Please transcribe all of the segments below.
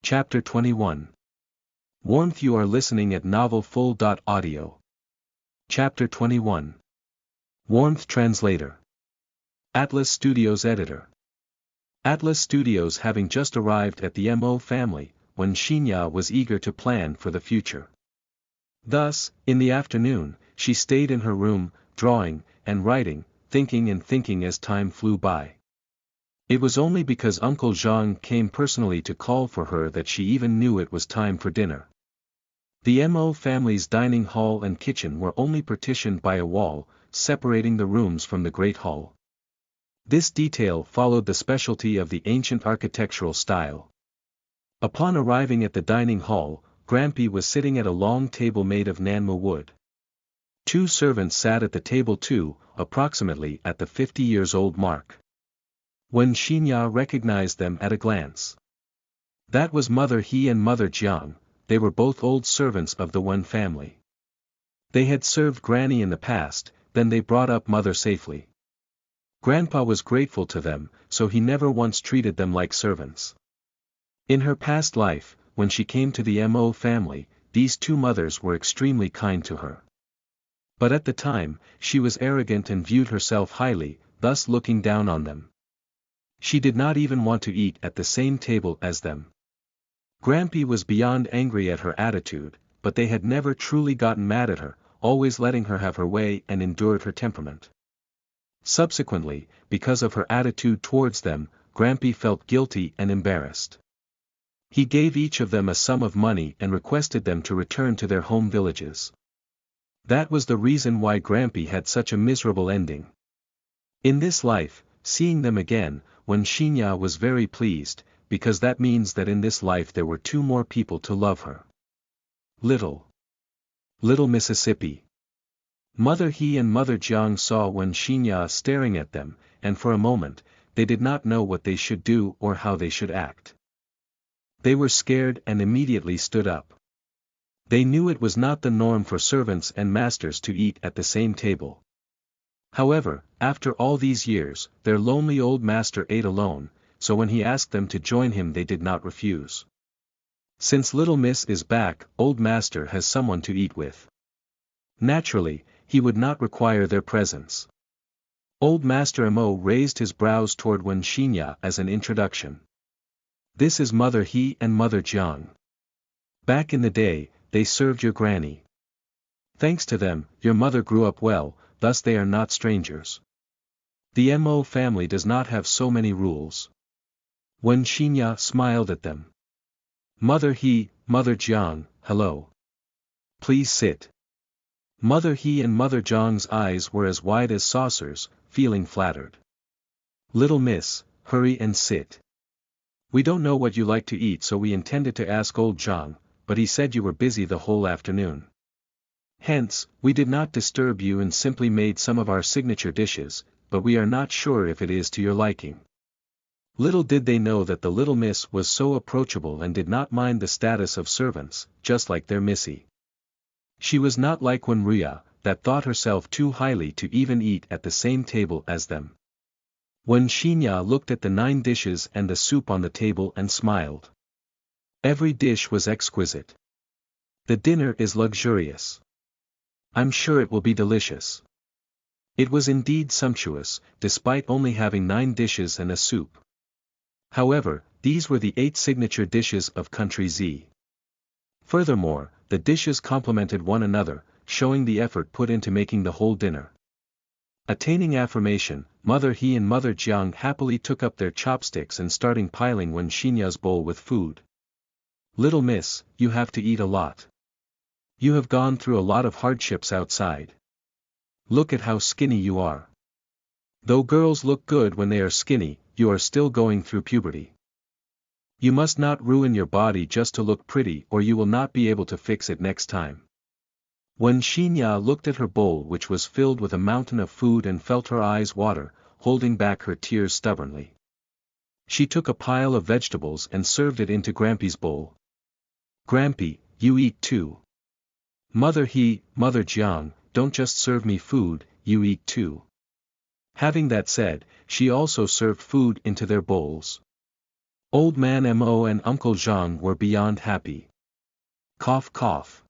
Chapter 21. Warmth. You are listening at novelfull.audio. Chapter 21. Warmth. Translator. Atlas Studios Editor. Atlas Studios having just arrived at the Mo family, when Shinya was eager to plan for the future. Thus, in the afternoon, she stayed in her room, drawing, and writing, thinking and thinking as time flew by. It was only because Uncle Zhang came personally to call for her that she even knew it was time for dinner. The Mo family's dining hall and kitchen were only partitioned by a wall, separating the rooms from the Great Hall. This detail followed the specialty of the ancient architectural style. Upon arriving at the dining hall, Grampy was sitting at a long table made of Nanmu wood. Two servants sat at the table too, approximately at the 50-years-old mark. When Shinya recognized them at a glance. That was Mother He and Mother Jiang. They were both old servants of the Wen family. They had served Granny in the past, then they brought up Mother safely. Grandpa was grateful to them, so he never once treated them like servants. In her past life, when she came to the Mo family, these two mothers were extremely kind to her. But at the time, she was arrogant and viewed herself highly, thus looking down on them. She did not even want to eat at the same table as them. Grampy was beyond angry at her attitude, but they had never truly gotten mad at her, always letting her have her way and endured her temperament. Subsequently, because of her attitude towards them, Grampy felt guilty and embarrassed. He gave each of them a sum of money and requested them to return to their home villages. That was the reason why Grampy had such a miserable ending. In this life, seeing them again, when Shinya was very pleased, because that means that in this life there were two more people to love her. Little Mississippi. Mother He and Mother Jiang saw Wen Shinya staring at them, and for a moment, they did not know what they should do or how they should act. They were scared and immediately stood up. They knew it was not the norm for servants and masters to eat at the same table. However, after all these years, their lonely old master ate alone, so when he asked them to join him they did not refuse. Since Little Miss is back, old master has someone to eat with. Naturally, he would not require their presence. Old Master Mo raised his brows toward Wen Shinya as an introduction. This is Mother He and Mother Jiang. Back in the day, they served your granny. Thanks to them, your mother grew up well, thus they are not strangers. The Mo family does not have so many rules. Wen Shinya smiled at them. Mother He, Mother Jiang, hello. Please sit. Mother He and Mother Jiang's eyes were as wide as saucers, feeling flattered. Little Miss, hurry and sit. We don't know what you like to eat, so we intended to ask old Jiang, but he said you were busy the whole afternoon. Hence, we did not disturb you and simply made some of our signature dishes, but we are not sure if it is to your liking. Little did they know that the Little Miss was so approachable and did not mind the status of servants, just like their Missy. She was not like Wenruya, that thought herself too highly to even eat at the same table as them. When Shinya looked at the 9 dishes and the soup on the table and smiled. Every dish was exquisite. The dinner is luxurious. I'm sure it will be delicious. It was indeed sumptuous, despite only having 9 dishes and a soup. However, these were the 8 signature dishes of Country Z. Furthermore, the dishes complemented one another, showing the effort put into making the whole dinner. Attaining affirmation, Mother He and Mother Jiang happily took up their chopsticks and started piling Wen Shinya's bowl with food. Little Miss, you have to eat a lot. You have gone through a lot of hardships outside. Look at how skinny you are. Though girls look good when they are skinny, you are still going through puberty. You must not ruin your body just to look pretty or you will not be able to fix it next time. When Shinya looked at her bowl which was filled with a mountain of food and felt her eyes water, holding back her tears stubbornly. She took a pile of vegetables and served it into Grampy's bowl. Grampy, you eat too. Mother He, Mother Jiang, don't just serve me food, you eat too. Having that said, she also served food into their bowls. Old Man Mo and Uncle Zhang were beyond happy. Cough cough.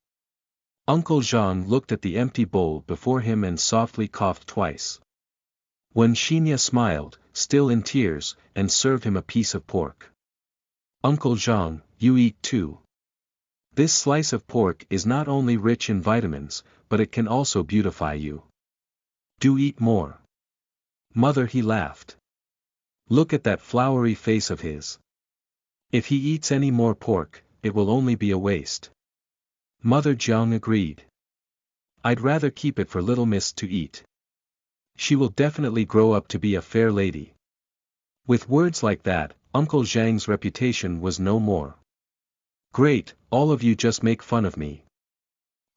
Uncle Zhang looked at the empty bowl before him and softly coughed twice. Wen Xinya smiled, still in tears, and served him a piece of pork. Uncle Zhang, you eat too. This slice of pork is not only rich in vitamins, but it can also beautify you. Do eat more. Mother, he laughed. Look at that flowery face of his. If he eats any more pork, it will only be a waste. Mother Jiang agreed. I'd rather keep it for little miss to eat. She will definitely grow up to be a fair lady. With words like that, Uncle Zhang's reputation was no more. Great, all of you just make fun of me.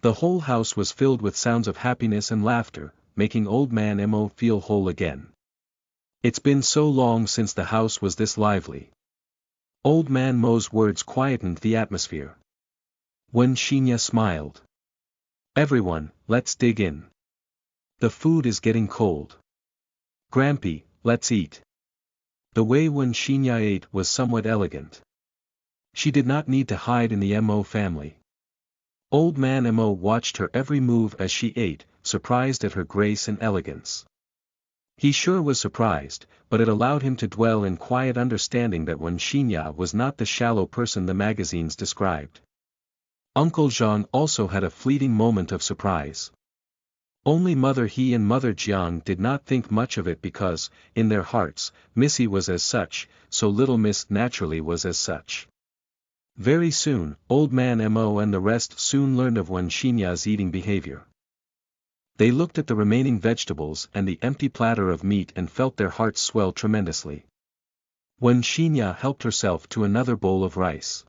The whole house was filled with sounds of happiness and laughter, making Old Man Mo feel whole again. It's been so long since the house was this lively. Old Man Mo's words quietened the atmosphere. Wen Xinya smiled. Everyone, let's dig in. The food is getting cold. Grampy, let's eat. The way Wen Xinya ate was somewhat elegant. She did not need to hide in the Mo family. Old Man Mo watched her every move as she ate, surprised at her grace and elegance. He sure was surprised, but it allowed him to dwell in quiet understanding that Wen Xinya was not the shallow person the magazines described. Uncle Zhang also had a fleeting moment of surprise. Only Mother He and Mother Jiang did not think much of it because, in their hearts, Missy was as such, so Little Miss naturally was as such. Very soon, Old Man Mo and the rest soon learned of Wen Xinya's eating behavior. They looked at the remaining vegetables and the empty platter of meat and felt their hearts swell tremendously. Wen Xinya helped herself to another bowl of rice.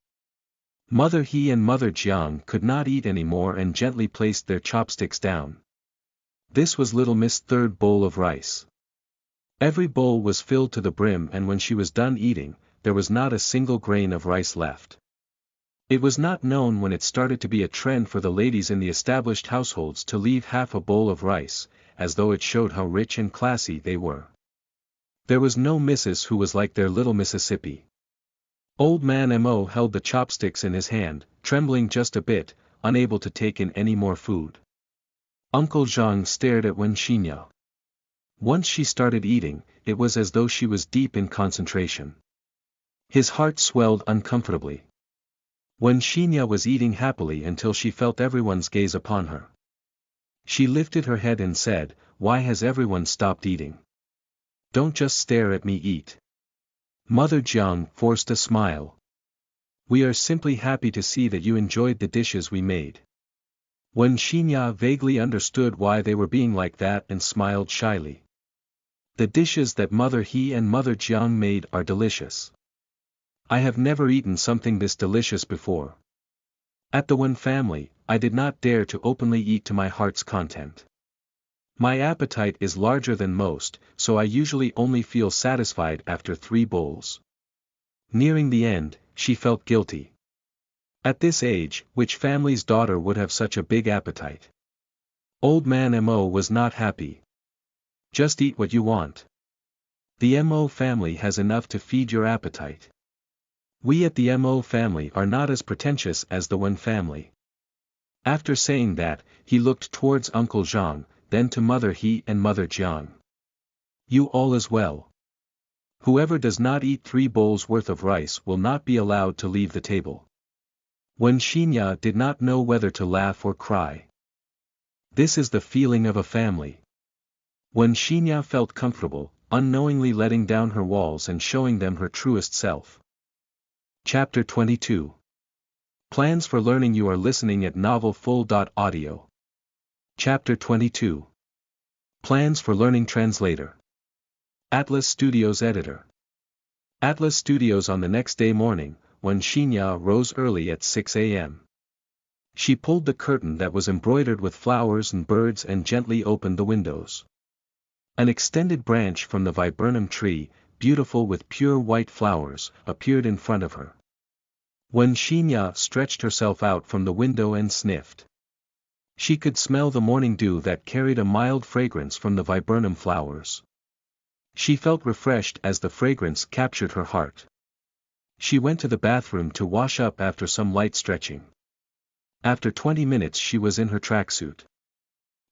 Mother He and Mother Jiang could not eat any more and gently placed their chopsticks down. This was Little Miss' third bowl of rice. Every bowl was filled to the brim, and when she was done eating, there was not a single grain of rice left. It was not known when it started to be a trend for the ladies in the established households to leave half a bowl of rice, as though it showed how rich and classy they were. There was no missus who was like their little Mississippi. Old Man Mo held the chopsticks in his hand, trembling just a bit, unable to take in any more food. Uncle Zhang stared at Wen Xinya. Once she started eating, it was as though she was deep in concentration. His heart swelled uncomfortably. Wen Xinya was eating happily until she felt everyone's gaze upon her. She lifted her head and said, "Why has everyone stopped eating? Don't just stare at me eat." Mother Jiang forced a smile. "We are simply happy to see that you enjoyed the dishes we made." Wen Xinya vaguely understood why they were being like that and smiled shyly. "The dishes that Mother He and Mother Jiang made are delicious. I have never eaten something this delicious before. At the Wen family, I did not dare to openly eat to my heart's content. My appetite is larger than most, so I usually only feel satisfied after 3 bowls." Nearing the end, she felt guilty. At this age, which family's daughter would have such a big appetite? Old Man Mo was not happy. "Just eat what you want. The Mo family has enough to feed your appetite. We at the Mo family are not as pretentious as the Wen family." After saying that, he looked towards Uncle Zhang, then to Mother He and Mother Jiang. "You all as well. Whoever does not eat 3 bowls worth of rice will not be allowed to leave the table." Wen Xinya did not know whether to laugh or cry. This is the feeling of a family. Wen Xinya felt comfortable, unknowingly letting down her walls and showing them her truest self. Chapter 22. Plans for learning. You are listening at novelfull.audio. Chapter 22. Plans for learning. Translator. Atlas Studios Editor. Atlas Studios. On the next day morning, Wen Xinya rose early at 6 a.m. She pulled the curtain that was embroidered with flowers and birds and gently opened the windows. An extended branch from the viburnum tree, beautiful with pure white flowers, appeared in front of her. Wen Xinya stretched herself out from the window and sniffed. She could smell the morning dew that carried a mild fragrance from the viburnum flowers. She felt refreshed as the fragrance captured her heart. She went to the bathroom to wash up after some light stretching. After 20 minutes she was in her tracksuit.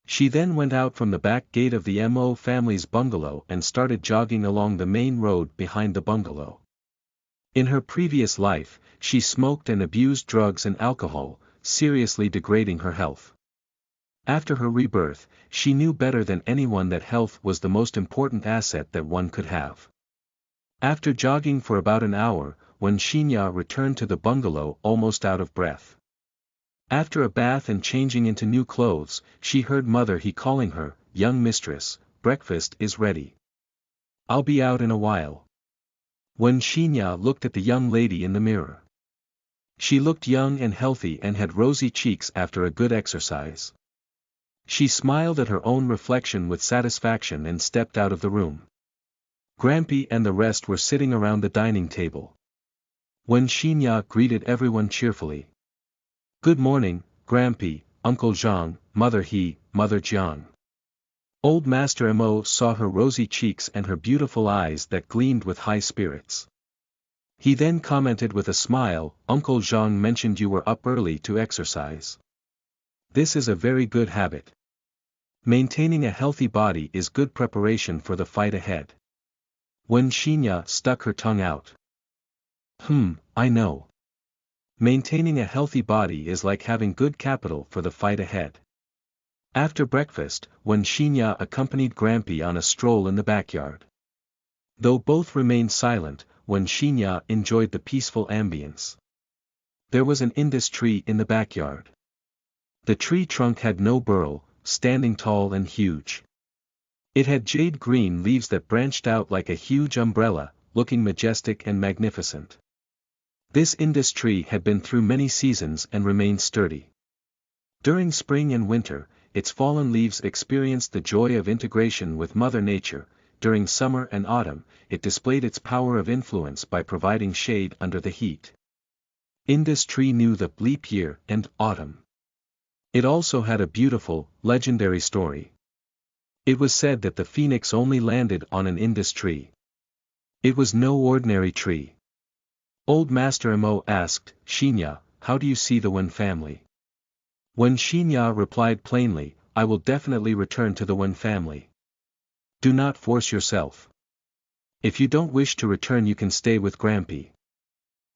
She then went out from the back gate of the Mo family's bungalow and started jogging along the main road behind the bungalow. In her previous life, she smoked and abused drugs and alcohol, seriously degrading her health. After her rebirth, she knew better than anyone that health was the most important asset that one could have. After jogging for about an hour, when Shinya returned to the bungalow almost out of breath. After a bath and changing into new clothes, she heard Mother He calling her, "Young mistress, breakfast is ready. I'll be out in a while." When Shinya looked at the young lady in the mirror. She looked young and healthy and had rosy cheeks after a good exercise. She smiled at her own reflection with satisfaction and stepped out of the room. Grampy and the rest were sitting around the dining table. When Shinya greeted everyone cheerfully. "Good morning, Grampy, Uncle Zhang, Mother He, Mother Jiang." Old Master Mo saw her rosy cheeks and her beautiful eyes that gleamed with high spirits. He then commented with a smile, "Uncle Zhang mentioned you were up early to exercise. This is a very good habit. Maintaining a healthy body is good preparation for the fight ahead." When Shinya stuck her tongue out. I know. Maintaining a healthy body is like having good capital for the fight ahead. After breakfast, when Shinya accompanied Grampy on a stroll in the backyard. Though both remained silent, when Shinya enjoyed the peaceful ambience. There was an Indus tree in the backyard. The tree trunk had no burl, standing tall and huge. It had jade green leaves that branched out like a huge umbrella, looking majestic and magnificent. This Indus tree had been through many seasons and remained sturdy. During spring and winter, its fallen leaves experienced the joy of integration with Mother Nature. During summer and autumn, it displayed its power of influence by providing shade under the heat. Indus tree knew the leap year and autumn. It also had a beautiful, legendary story. It was said that the phoenix only landed on an Indus tree. It was no ordinary tree. Old Master Mo asked, "Shinya, how do you see the Wen family?" When Shinya replied plainly, "I will definitely return to the Wen family. Do not force yourself. If you don't wish to return you can stay with Grampy.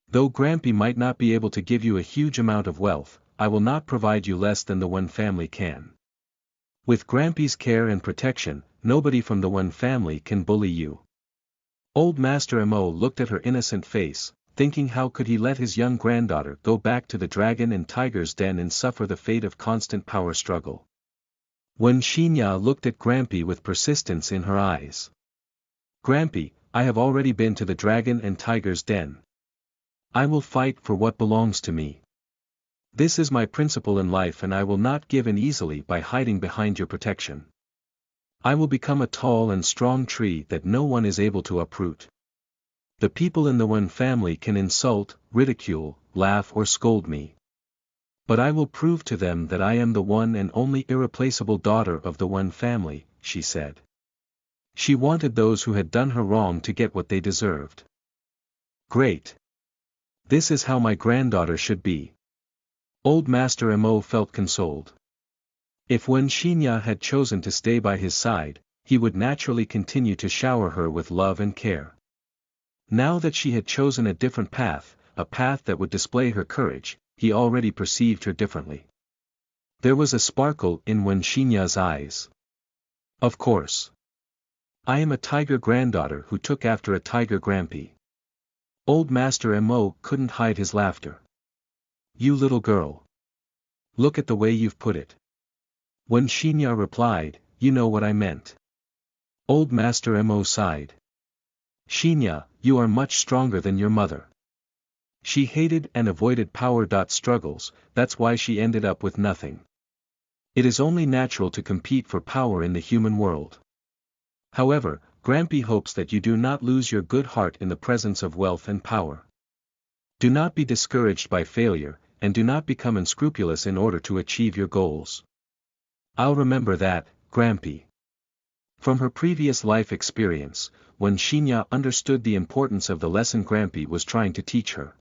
Though Grampy might not be able to give you a huge amount of wealth, I will not provide you less than the Wen family can. With Grampy's care and protection, nobody from the Wen family can bully you." Old Master Mo looked at her innocent face, thinking how could he let his young granddaughter go back to the dragon and tiger's den and suffer the fate of constant power struggle. When Shinya looked at Grampy with persistence in her eyes. "Grampy, I have already been to the dragon and tiger's den. I will fight for what belongs to me. This is my principle in life and I will not give in easily by hiding behind your protection. I will become a tall and strong tree that no one is able to uproot. The people in the Wen family can insult, ridicule, laugh or scold me. But I will prove to them that I am the one and only irreplaceable daughter of the Wen family," she said. She wanted those who had done her wrong to get what they deserved. "Great. This is how my granddaughter should be." Old Master Mo felt consoled. If when Shinya had chosen to stay by his side, he would naturally continue to shower her with love and care. Now that she had chosen a different path, a path that would display her courage, he already perceived her differently. There was a sparkle in Wen Shinya's eyes. "Of course. I am a tiger granddaughter who took after a tiger Grampy." Old Master Mo couldn't hide his laughter. "You little girl. Look at the way you've put it." When Shinya replied, "You know what I meant." Old Master Mo sighed. "Shinya, you are much stronger than your mother. She hated and avoided power. Struggles, that's why she ended up with nothing. It is only natural to compete for power in the human world. However, Grampy hopes that you do not lose your good heart in the presence of wealth and power. Do not be discouraged by failure, and do not become unscrupulous in order to achieve your goals." "I'll remember that, Grampy. From her previous life experience, when Shinya understood the importance of the lesson Grampy was trying to teach her.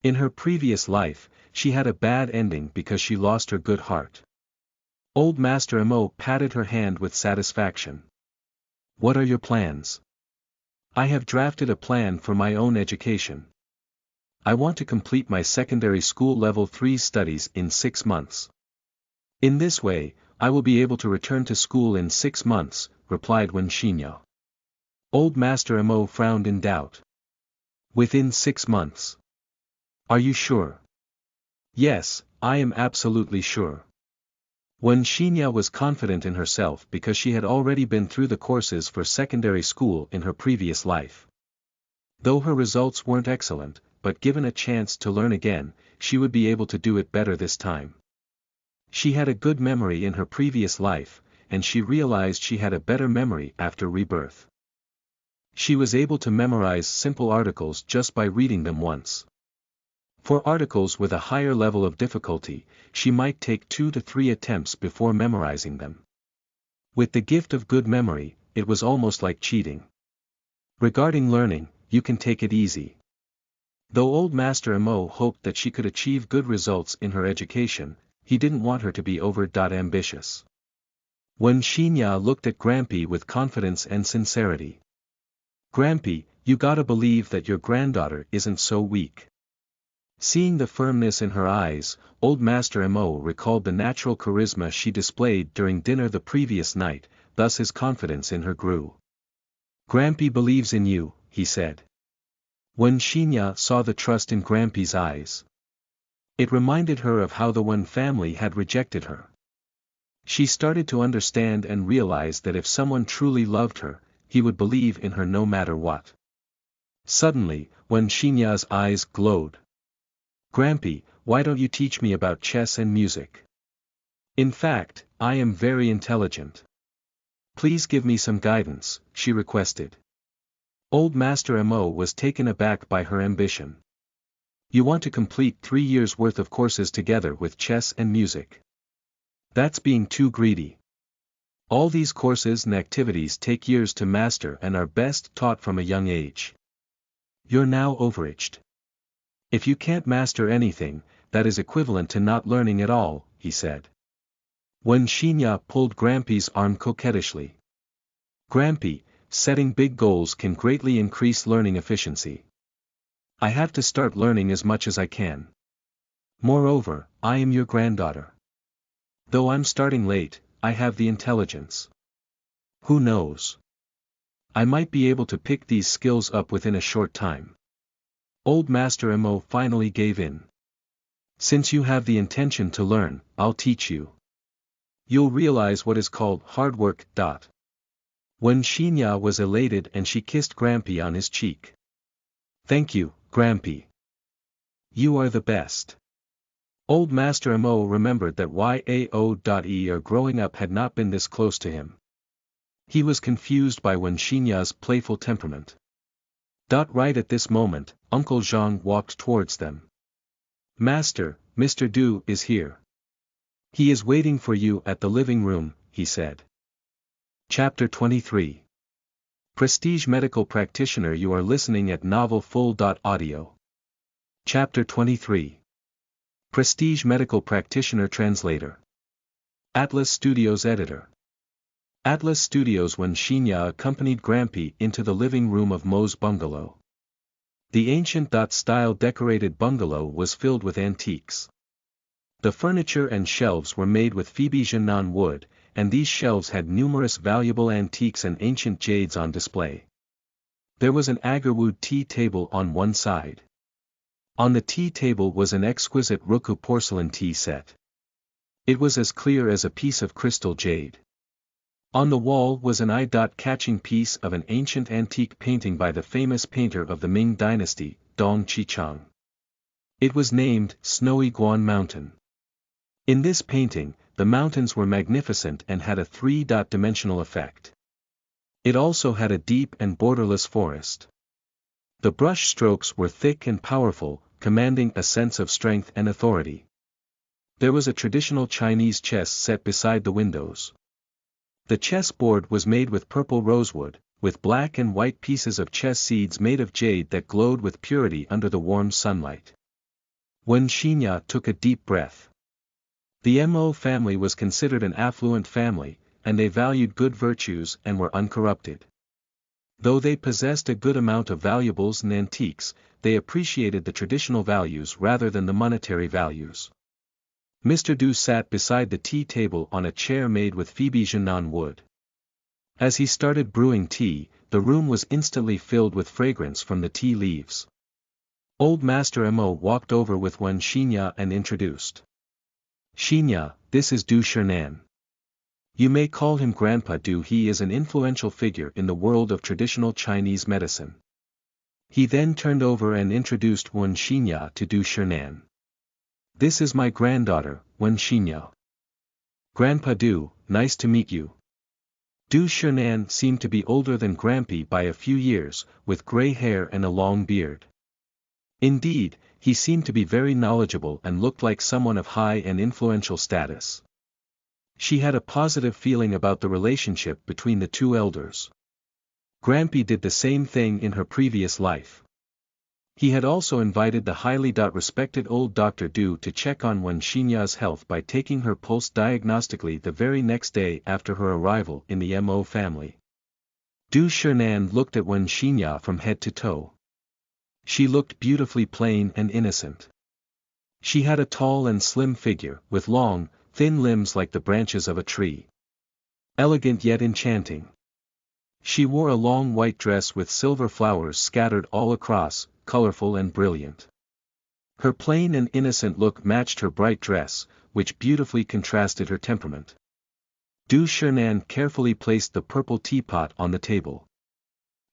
In her previous life, she had a bad ending because she lost her good heart. Old Master Mo patted her hand with satisfaction. What are your plans? I have drafted a plan for my own education. I want to complete my secondary school level 3 studies in 6 months. In this way, I will be able to return to school in 6 months, replied Wen Shinya. Old Master Mo frowned in doubt. Within 6 months. Are you sure? Yes, I am absolutely sure. Wen Shinya was confident in herself because she had already been through the courses for secondary school in her previous life. Though her results weren't excellent, but given a chance to learn again, she would be able to do it better this time. She had a good memory in her previous life, and she realized she had a better memory after rebirth. She was able to memorize simple articles just by reading them once. For articles with a higher level of difficulty, she might take 2 to 3 attempts before memorizing them. With the gift of good memory, it was almost like cheating. Regarding learning, you can take it easy. Though Old Master Mo hoped that she could achieve good results in her education, he didn't want her to be over-ambitious. When Shinya looked at Grampy with confidence and sincerity. Grampy, you gotta believe that your granddaughter isn't so weak. Seeing the firmness in her eyes, Old Master Mo recalled the natural charisma she displayed during dinner the previous night, thus his confidence in her grew. Grampy believes in you, he said. When Shinya saw the trust in Grampy's eyes, it reminded her of how the Wen family had rejected her. She started to understand and realize that if someone truly loved her, he would believe in her no matter what. Suddenly, when Shinya's eyes glowed. Grampy, why don't you teach me about chess and music? In fact, I am very intelligent. Please give me some guidance, she requested. Old Master Mo was taken aback by her ambition. You want to complete 3 years' worth of courses together with chess and music. That's being too greedy. All these courses and activities take years to master and are best taught from a young age. You're now overaged. If you can't master anything, that is equivalent to not learning at all, he said. When Shinya pulled Grampy's arm coquettishly. Grampy, setting big goals can greatly increase learning efficiency. I have to start learning as much as I can. Moreover, I am your granddaughter. Though I'm starting late, I have the intelligence. Who knows? I might be able to pick these skills up within a short time. Old Master Mo finally gave in. Since you have the intention to learn, I'll teach you. You'll realize what is called hard work. When Shinya was elated and she kissed Grampy on his cheek. Thank you, Grampy. You are the best. Old Master Mo remembered that Yao.er growing up had not been this close to him. He was confused by Wen Shinya's playful temperament. Right at this moment, Uncle Zhang walked towards them. Master, Mr. Du is here. He is waiting for you at the living room, he said. Chapter 23. Prestige Medical Practitioner. You are listening at novelfull.audio. Chapter 23. Prestige Medical Practitioner Translator. Atlas Studios Editor. Atlas Studios. When Shinya accompanied Grampy into the living room of Mo's bungalow. The ancient-style decorated bungalow was filled with antiques. The furniture and shelves were made with Phoebe-Jinan wood, and these shelves had numerous valuable antiques and ancient jades on display. There was an agarwood tea table on one side. On the tea table was an exquisite Roku porcelain tea set. It was as clear as a piece of crystal jade. On the wall was an eye-catching piece of an ancient antique painting by the famous painter of the Ming Dynasty, Dong Qichang. It was named Snowy Guan Mountain. In this painting, the mountains were magnificent and had a 3-dimensional effect. It also had a deep and borderless forest. The brush strokes were thick and powerful, commanding a sense of strength and authority. There was a traditional Chinese chess set beside the windows. The chessboard was made with purple rosewood, with black and white pieces of chess seeds made of jade that glowed with purity under the warm sunlight. Wen Xinya took a deep breath. The Mo family was considered an affluent family, and they valued good virtues and were uncorrupted. Though they possessed a good amount of valuables and antiques, they appreciated the traditional values rather than the monetary values. Mr. Du sat beside the tea table on a chair made with Feibijianan wood. As he started brewing tea, the room was instantly filled with fragrance from the tea leaves. Old Master Mo walked over with Wen Xinya and introduced. Xinya, this is Du Shernan. You may call him Grandpa Du. He is an influential figure in the world of traditional Chinese medicine. He then turned over and introduced Wen Xinya to Du Shernan. This is my granddaughter, Wen Xinya. Grandpa Du, nice to meet you. Du Shernan seemed to be older than Grampy by a few years, with gray hair and a long beard. Indeed, he seemed to be very knowledgeable and looked like someone of high and influential status. She had a positive feeling about the relationship between the two elders. Grampy did the same thing in her previous life. He had also invited the highly respected old Dr. Du to check on Wen Xinya's health by taking her pulse diagnostically the very next day after her arrival in the Mo family. Du Shernan looked at Wen Xinya from head to toe. She looked beautifully plain and innocent. She had a tall and slim figure, with long, thin limbs like the branches of a tree. Elegant yet enchanting. She wore a long white dress with silver flowers scattered all across, colorful and brilliant. Her plain and innocent look matched her bright dress, which beautifully contrasted her temperament. Du Shernan carefully placed the purple teapot on the table.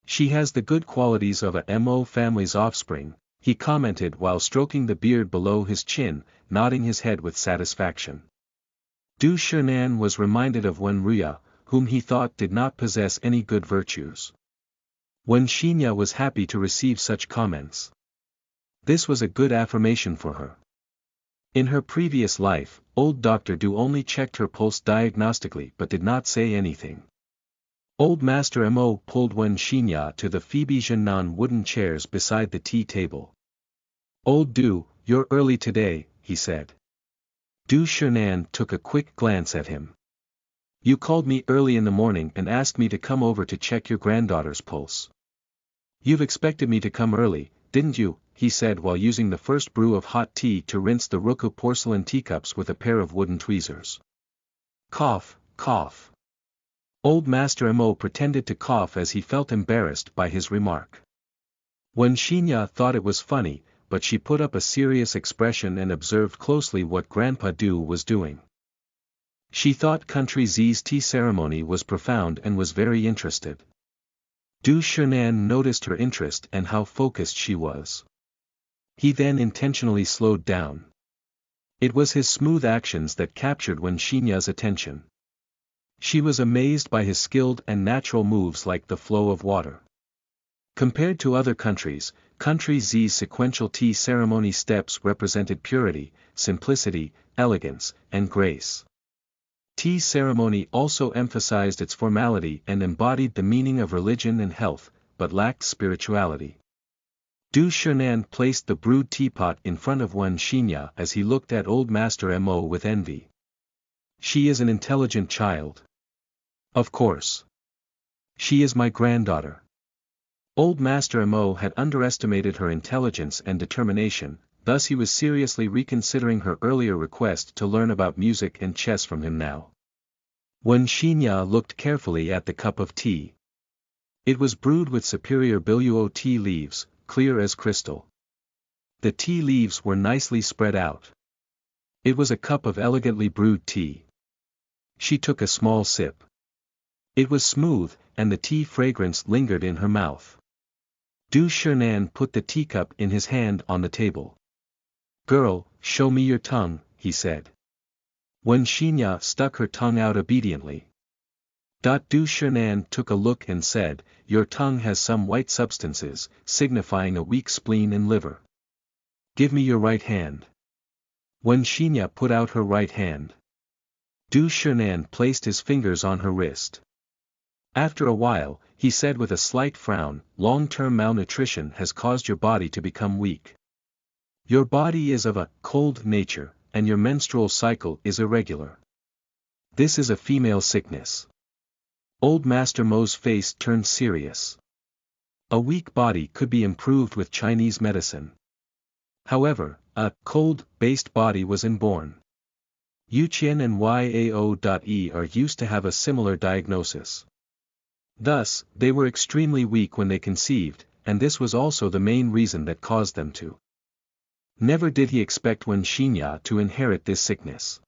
She has the good qualities of a Mo family's offspring, he commented while stroking the beard below his chin, nodding his head with satisfaction. Du Shernan was reminded of Wen Ruya, whom he thought did not possess any good virtues. Wen Xinya was happy to receive such comments. This was a good affirmation for her. In her previous life, old Dr. Du only checked her pulse diagnostically but did not say anything. Old Master Mo pulled Wen Xinya to the Feibijianan wooden chairs beside the tea table. Old Du, you're early today, he said. Du Shernan took a quick glance at him. You called me early in the morning and asked me to come over to check your granddaughter's pulse. You've expected me to come early, didn't you? He said while using the first brew of hot tea to rinse the Ruku porcelain teacups with a pair of wooden tweezers. Cough, cough. Old Master Mo pretended to cough as he felt embarrassed by his remark. Wen Xinya thought it was funny, but she put up a serious expression and observed closely what Grandpa Du was doing. She thought Country Z's tea ceremony was profound and was very interested. Du Shernan noticed her interest and how focused she was. He then intentionally slowed down. It was his smooth actions that captured Wen Xinya's attention. She was amazed by his skilled and natural moves like the flow of water. Compared to other countries, Country Z's sequential tea ceremony steps represented purity, simplicity, elegance, and grace. Tea ceremony also emphasized its formality and embodied the meaning of religion and health, but lacked spirituality. Du Shernan placed the brewed teapot in front of Wen Xinya as he looked at old Master Mo with envy. She is an intelligent child. Of course. She is my granddaughter. Old Master Mo had underestimated her intelligence and determination, thus he was seriously reconsidering her earlier request to learn about music and chess from him now. Wen Xinya looked carefully at the cup of tea. It was brewed with superior Biluo tea leaves, clear as crystal. The tea leaves were nicely spread out. It was a cup of elegantly brewed tea. She took a small sip. It was smooth, and the tea fragrance lingered in her mouth. Du Shernan put the teacup in his hand on the table. Girl, show me your tongue, he said. Wen Xinya stuck her tongue out obediently. Du Shernan took a look and said, your tongue has some white substances, signifying a weak spleen and liver. Give me your right hand. Wen Xinya put out her right hand. Du Shernan placed his fingers on her wrist. After a while, he said with a slight frown, long-term malnutrition has caused your body to become weak. Your body is of a cold nature, and your menstrual cycle is irregular. This is a female sickness. Old Master Mo's face turned serious. A weak body could be improved with Chinese medicine. However, a cold-based body was inborn. Yuqian and Yao.E are used to have a similar diagnosis. Thus, they were extremely weak when they conceived, and this was also the main reason that caused them to. Never did he expect Wen Xinya to inherit this sickness.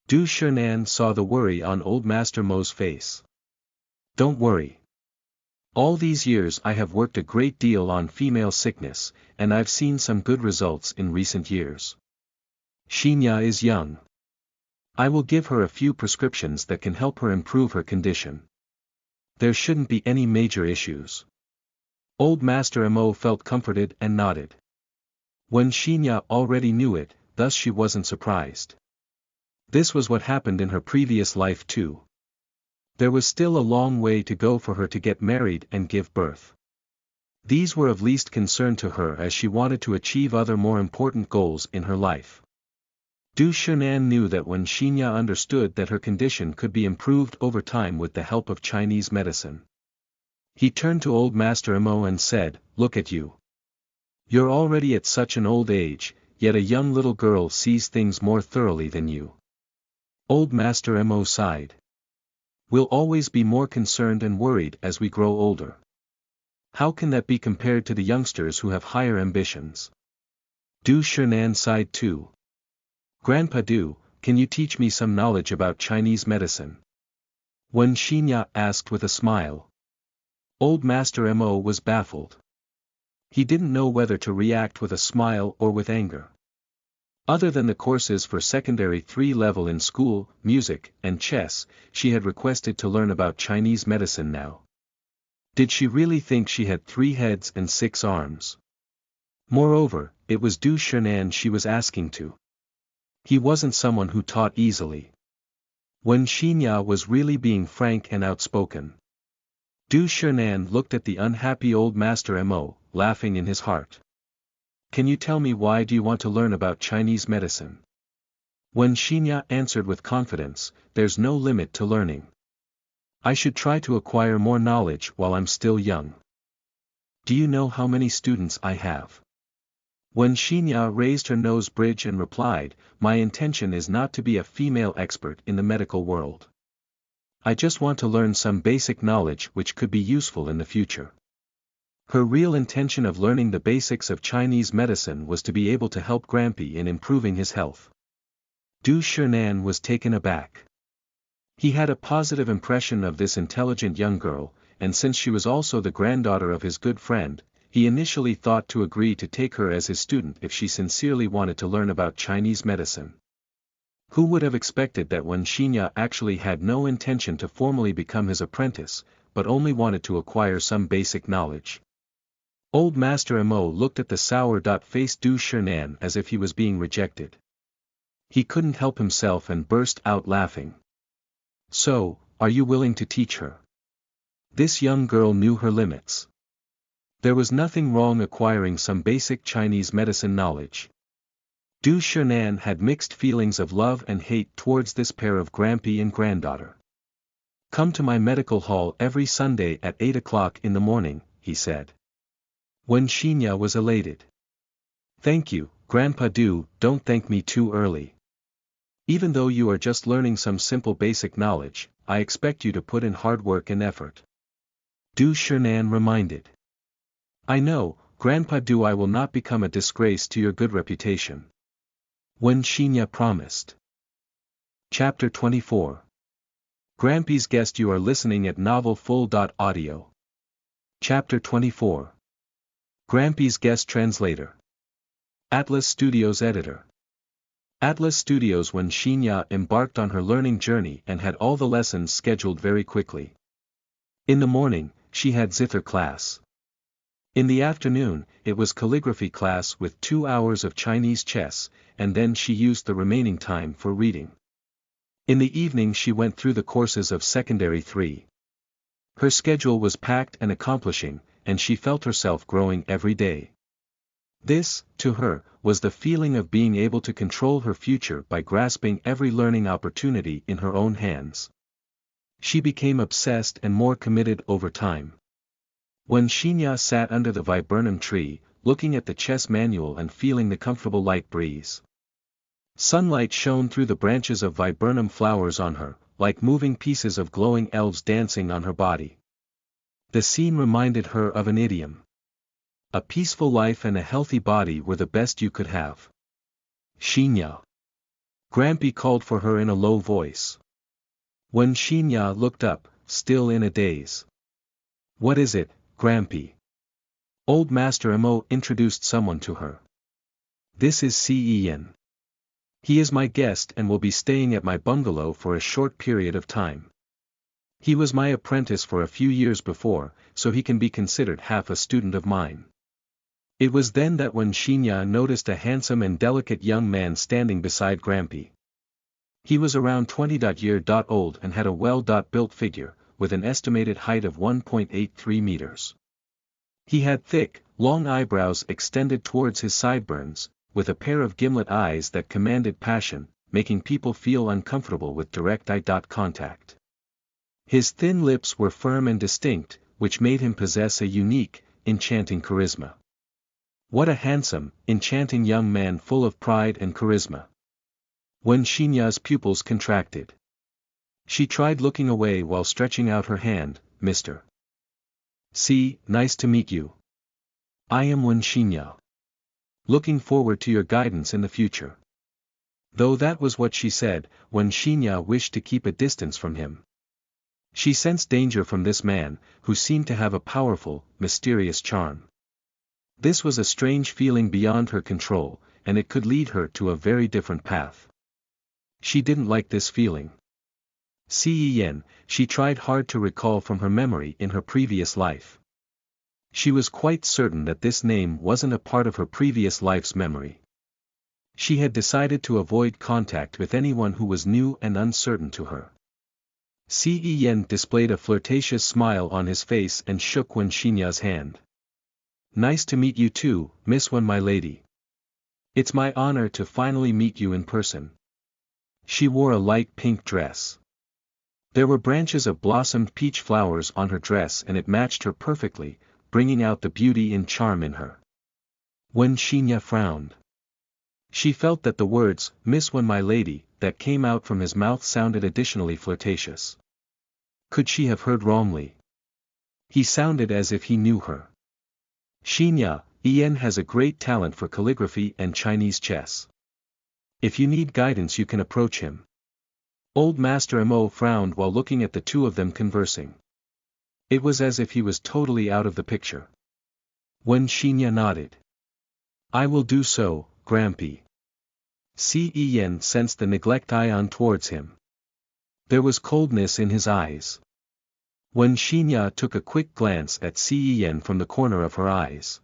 Du Shernan saw the worry on Old Master Mo's face. Don't worry. All these years I have worked a great deal on female sickness, and I've seen some good results in recent years. Xinya is young. I will give her a few prescriptions that can help her improve her condition. There shouldn't be any major issues. Old Master Mo felt comforted and nodded. Wen Xinya already knew it, thus she wasn't surprised. This was what happened in her previous life too. There was still a long way to go for her to get married and give birth. These were of least concern to her as she wanted to achieve other more important goals in her life. Du Shernan knew that Wen Xinya understood that her condition could be improved over time with the help of Chinese medicine. He turned to Old Master Mo and said, "Look at you. You're already at such an old age, yet a young little girl sees things more thoroughly than you." Old Master Mo sighed. "We'll always be more concerned and worried as we grow older. How can that be compared to the youngsters who have higher ambitions?" Du Shernan sighed too. "Grandpa Du, can you teach me some knowledge about Chinese medicine?" Wen Xinya asked with a smile. Old Master Mo was baffled. He didn't know whether to react with a smile or with anger. Other than the courses for secondary 3 level in school, music, and chess, she had requested to learn about Chinese medicine now. Did she really think she had 3 heads and 6 arms? Moreover, it was Du Shernan she was asking to. He wasn't someone who taught easily. Wen Xinya was really being frank and outspoken. Du Shernan looked at the unhappy Old Master Mo, laughing in his heart. "Can you tell me why do you want to learn about Chinese medicine?" Wen Xinya answered with confidence, "There's no limit to learning. I should try to acquire more knowledge while I'm still young. Do you know how many students I have?" Wen Xinya raised her nose bridge and replied, "My intention is not to be a female expert in the medical world. I just want to learn some basic knowledge which could be useful in the future." Her real intention of learning the basics of Chinese medicine was to be able to help Grampy in improving his health. Du Shernan was taken aback. He had a positive impression of this intelligent young girl, and since she was also the granddaughter of his good friend, he initially thought to agree to take her as his student if she sincerely wanted to learn about Chinese medicine. Who would have expected that Wen Xinya actually had no intention to formally become his apprentice, but only wanted to acquire some basic knowledge? Old Master Mo looked at the sour-faced Du Shernan as if he was being rejected. He couldn't help himself and burst out laughing. "So, are you willing to teach her?" This young girl knew her limits. There was nothing wrong acquiring some basic Chinese medicine knowledge. Du Shernan had mixed feelings of love and hate towards this pair of Grampy and granddaughter. "Come to my medical hall every Sunday at 8 o'clock in the morning," he said. Wen Xinya was elated. "Thank you, Grandpa Du, don't thank me too early. Even though you are just learning some simple basic knowledge, I expect you to put in hard work and effort." Du Shernan reminded. "I know, Grandpa Du, I will not become a disgrace to your good reputation," Wen Xinya promised. Chapter 24. Grampy's Guest. You are listening at novelfull.audio. Chapter 24. Grampy's Guest Translator. Atlas Studios Editor. Atlas Studios. Wen Xinya embarked on her learning journey and had all the lessons scheduled very quickly. In the morning, she had zither class. In the afternoon, it was calligraphy class with 2 hours of Chinese chess, and then she used the remaining time for reading. In the evening she went through the courses of secondary 3. Her schedule was packed and accomplishing, and she felt herself growing every day. This, to her, was the feeling of being able to control her future by grasping every learning opportunity in her own hands. She became obsessed and more committed over time. When Shinya sat under the viburnum tree, looking at the chess manual and feeling the comfortable light breeze. Sunlight shone through the branches of viburnum flowers on her, like moving pieces of glowing elves dancing on her body. The scene reminded her of an idiom. A peaceful life and a healthy body were the best you could have. Shinya. Grampy called for her in a low voice. When Shinya looked up, still in a daze. What is it, Grampy? Old Master Mo introduced someone to her. This is Cen. He is my guest and will be staying at my bungalow for a short period of time. He was my apprentice for a few years before, so he can be considered half a student of mine. It was then that when Shinya noticed a handsome and delicate young man standing beside Grampy. He was around 20-year-old and had a well-built figure, with an estimated height of 1.83 meters. He had thick, long eyebrows extended towards his sideburns, with a pair of gimlet eyes that commanded passion, making people feel uncomfortable with direct eye contact. His thin lips were firm and distinct, which made him possess a unique, enchanting charisma. What a handsome, enchanting young man full of pride and charisma. When Shinya's pupils contracted. She tried looking away while stretching out her hand. Mr. C, nice to meet you. I am Wen Shinya. Looking forward to your guidance in the future. Though that was what she said, Wen Shinya wished to keep a distance from him. She sensed danger from this man, who seemed to have a powerful, mysterious charm. This was a strange feeling beyond her control, and it could lead her to a very different path. She didn't like this feeling. Cen, she tried hard to recall from her memory in her previous life. She was quite certain that this name wasn't a part of her previous life's memory. She had decided to avoid contact with anyone who was new and uncertain to her. Cen displayed a flirtatious smile on his face and shook Wen Shinya's hand. Nice to meet you too, Miss Wen, my lady. It's my honor to finally meet you in person. She wore a light pink dress. There were branches of blossomed peach flowers on her dress and it matched her perfectly, bringing out the beauty and charm in her. Wen Shinya frowned. She felt that the words, Miss Wen, my lady, that came out from his mouth sounded additionally flirtatious. Could she have heard wrongly? He sounded as if he knew her. Shinya, Ian has a great talent for calligraphy and Chinese chess. If you need guidance you can approach him. Old Master Mo frowned while looking at the two of them conversing. It was as if he was totally out of the picture. Wen Shinya nodded. I will do so, Grampy. Cen sensed the neglect ion towards him. There was coldness in his eyes. Wen Shinya took a quick glance at Cen from the corner of her eyes.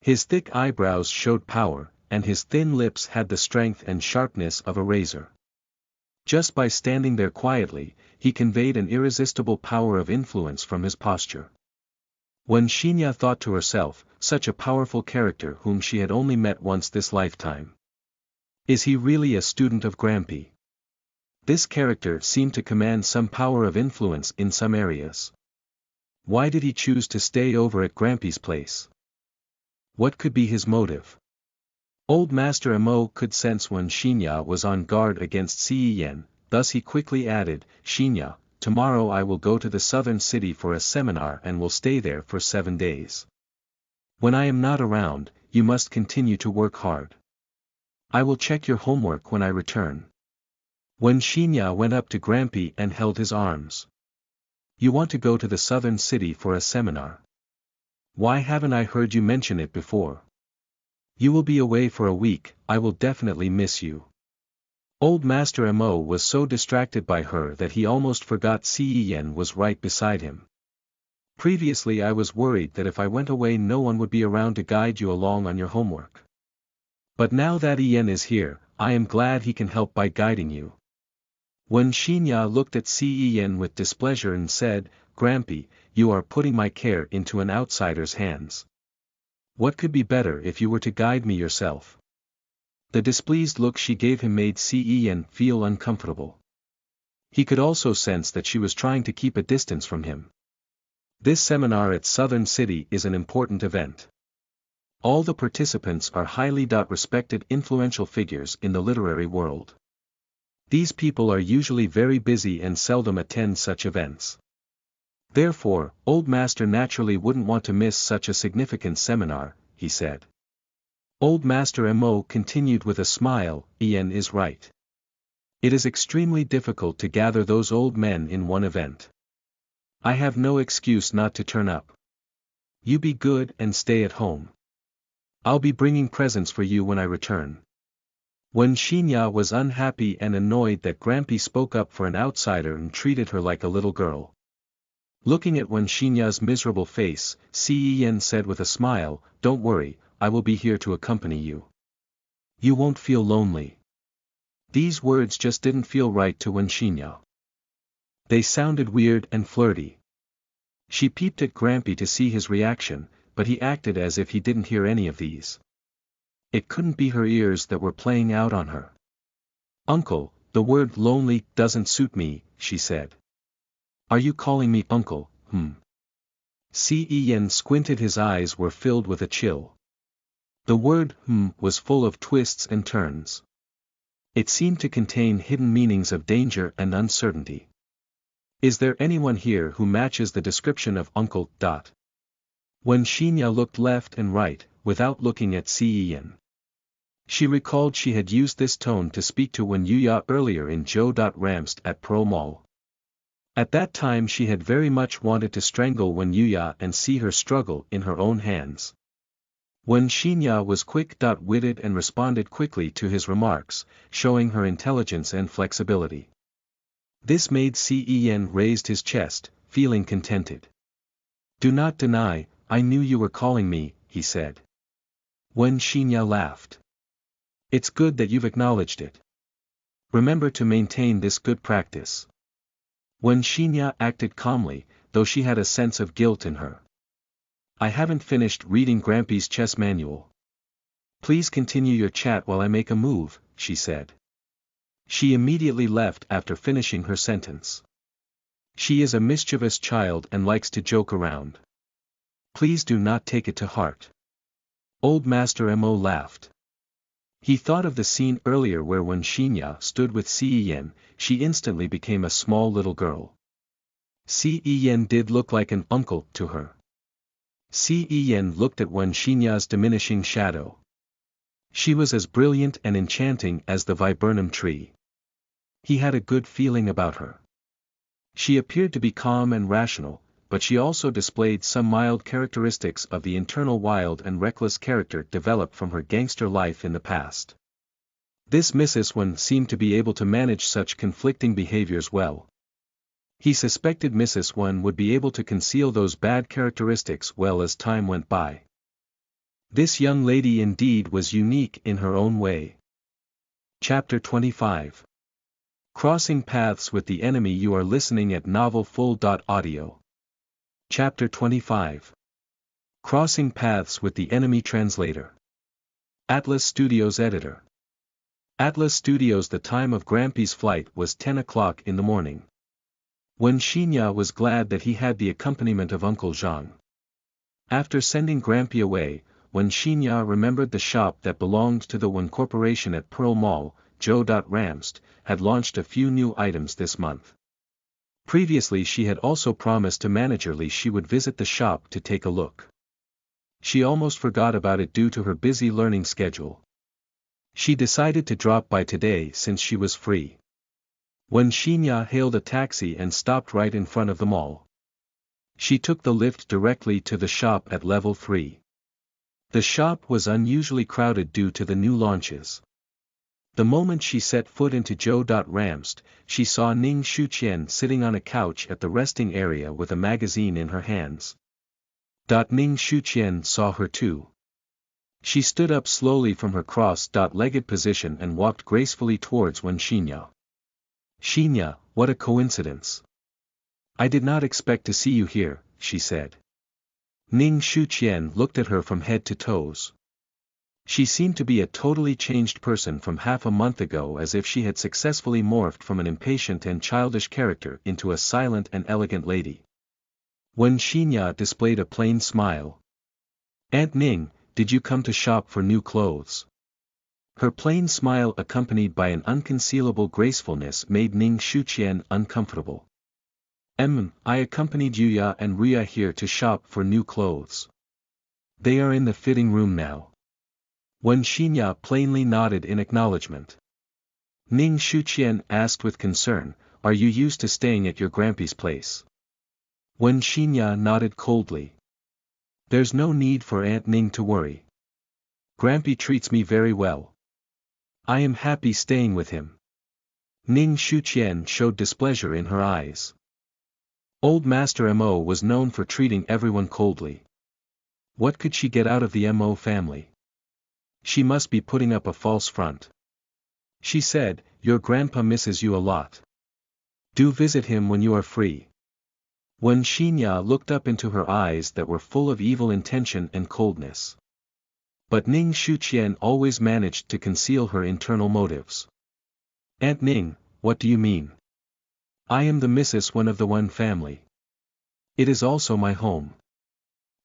His thick eyebrows showed power, and his thin lips had the strength and sharpness of a razor. Just by standing there quietly, he conveyed an irresistible power of influence from his posture. Wen Shinya thought to herself, such a powerful character whom she had only met once this lifetime. Is he really a student of Grampy? This character seemed to command some power of influence in some areas. Why did he choose to stay over at Grampy's place? What could be his motive? Old Master Mo could sense when Shinya was on guard against Cen, thus he quickly added, Shinya, tomorrow I will go to the southern city for a seminar and will stay there for 7 days. When I am not around, you must continue to work hard. I will check your homework when I return. When Shinya went up to Grampy and held his arms. You want to go to the southern city for a seminar? Why haven't I heard you mention it before? You will be away for a week, I will definitely miss you. Old Master Mo was so distracted by her that he almost forgot Cen was right beside him. Previously I was worried that if I went away no one would be around to guide you along on your homework. But now that Ian is here, I am glad he can help by guiding you. Wen Xinya looked at Yen with displeasure and said, "Grampy, you are putting my care into an outsider's hands. What could be better if you were to guide me yourself?" The displeased look she gave him made Yen feel uncomfortable. He could also sense that she was trying to keep a distance from him. This seminar at Southern City is an important event. All the participants are highly respected influential figures in the literary world. These people are usually very busy and seldom attend such events. Therefore, Old Master naturally wouldn't want to miss such a significant seminar, he said. Old Master Mo continued with a smile, "Ian is right. It is extremely difficult to gather those old men in one event. I have no excuse not to turn up. You be good and stay at home. I'll be bringing presents for you when I return." Wen Xinya was unhappy and annoyed that Grampy spoke up for an outsider and treated her like a little girl. Looking at Wen Xinya's miserable face, Yen said with a smile, "Don't worry, I will be here to accompany you. You won't feel lonely." These words just didn't feel right to Wen Xinya. They sounded weird and flirty. She peeped at Grampy to see his reaction, but he acted as if he didn't hear any of these. It couldn't be her ears that were playing out on her. "Uncle, the word lonely doesn't suit me," she said. "Are you calling me uncle, Yen squinted, his eyes were filled with a chill. The word was full of twists and turns. It seemed to contain hidden meanings of danger and uncertainty. "Is there anyone here who matches the description of uncle?" When Xinya looked left and right, without looking at Yen. She recalled she had used this tone to speak to Wen Yuya earlier in Jo.Ramst at Pearl Mall. At that time she had very much wanted to strangle Wen Yuya and see her struggle in her own hands. Wen Xinya was quick-witted and responded quickly to his remarks, showing her intelligence and flexibility. This made Yen raised his chest, feeling contented. "Do not deny, I knew you were calling me," he said. Wen Xinya laughed. "It's good that you've acknowledged it. Remember to maintain this good practice." Wen Xinya acted calmly, though she had a sense of guilt in her. "I haven't finished reading Grampy's chess manual. Please continue your chat while I make a move," she said. She immediately left after finishing her sentence. She is a mischievous child and likes to joke around. Please do not take it to heart. Old Master Mo laughed. He thought of the scene earlier where when Xinya stood with Yen, she instantly became a small little girl. Yen did look like an uncle to her. Yen looked at Wen Xinya's diminishing shadow. She was as brilliant and enchanting as the viburnum tree. He had a good feeling about her. She appeared to be calm and rational, but she also displayed some mild characteristics of the internal wild and reckless character developed from her gangster life in the past. This Mrs. Wen seemed to be able to manage such conflicting behaviors well. He suspected Mrs. Wen would be able to conceal those bad characteristics well as time went by. This young lady indeed was unique in her own way. Chapter 25. Crossing Paths with the Enemy. You are listening at novelfull.audio. Chapter 25. Crossing Paths with the Enemy. Translator. Atlas Studios Editor. Atlas Studios. The time of Grampy's flight was 10 o'clock in the morning. Wen Xinya was glad that he had the accompaniment of Uncle Zhang. After sending Grampy away, Wen Xinya remembered the shop that belonged to the Wen Corporation at Pearl Mall, Jo.Ramst, had launched a few new items this month. Previously she had also promised to Manager Lee she would visit the shop to take a look. She almost forgot about it due to her busy learning schedule. She decided to drop by today since she was free. Wen Xinya hailed a taxi and stopped right in front of the mall. She took the lift directly to the shop at level 3. The shop was unusually crowded due to the new launches. The moment she set foot into Jo.Ramst, she saw Ning Shuqian sitting on a couch at the resting area with a magazine in her hands. Ning Shuqian saw her too. She stood up slowly from her cross-legged position and walked gracefully towards Wen Xinya. Xinya, what a coincidence. I did not expect to see you here, she said. Ning Shuqian looked at her from head to toes. She seemed to be a totally changed person from half a month ago, as if she had successfully morphed from an impatient and childish character into a silent and elegant lady. Wen Xinya displayed a plain smile. Aunt Ning, did you come to shop for new clothes? Her plain smile accompanied by an unconcealable gracefulness made Ning Shuqian uncomfortable. I accompanied Yuya and Ria here to shop for new clothes. They are in the fitting room now. Wen Xinya plainly nodded in acknowledgement. Ning Shuqian asked with concern, are you used to staying at your Grampy's place? Wen Xinya nodded coldly. There's no need for Aunt Ning to worry. Grampy treats me very well. I am happy staying with him. Ning Shuqian showed displeasure in her eyes. Old Master Mo was known for treating everyone coldly. What could she get out of the Mo family? She must be putting up a false front. She said, your grandpa misses you a lot. Do visit him when you are free. Wen Xinya looked up into her eyes that were full of evil intention and coldness. But Ning Shuqian always managed to conceal her internal motives. Aunt Ning, what do you mean? I am the Mrs. Wen of the Wen family. It is also my home.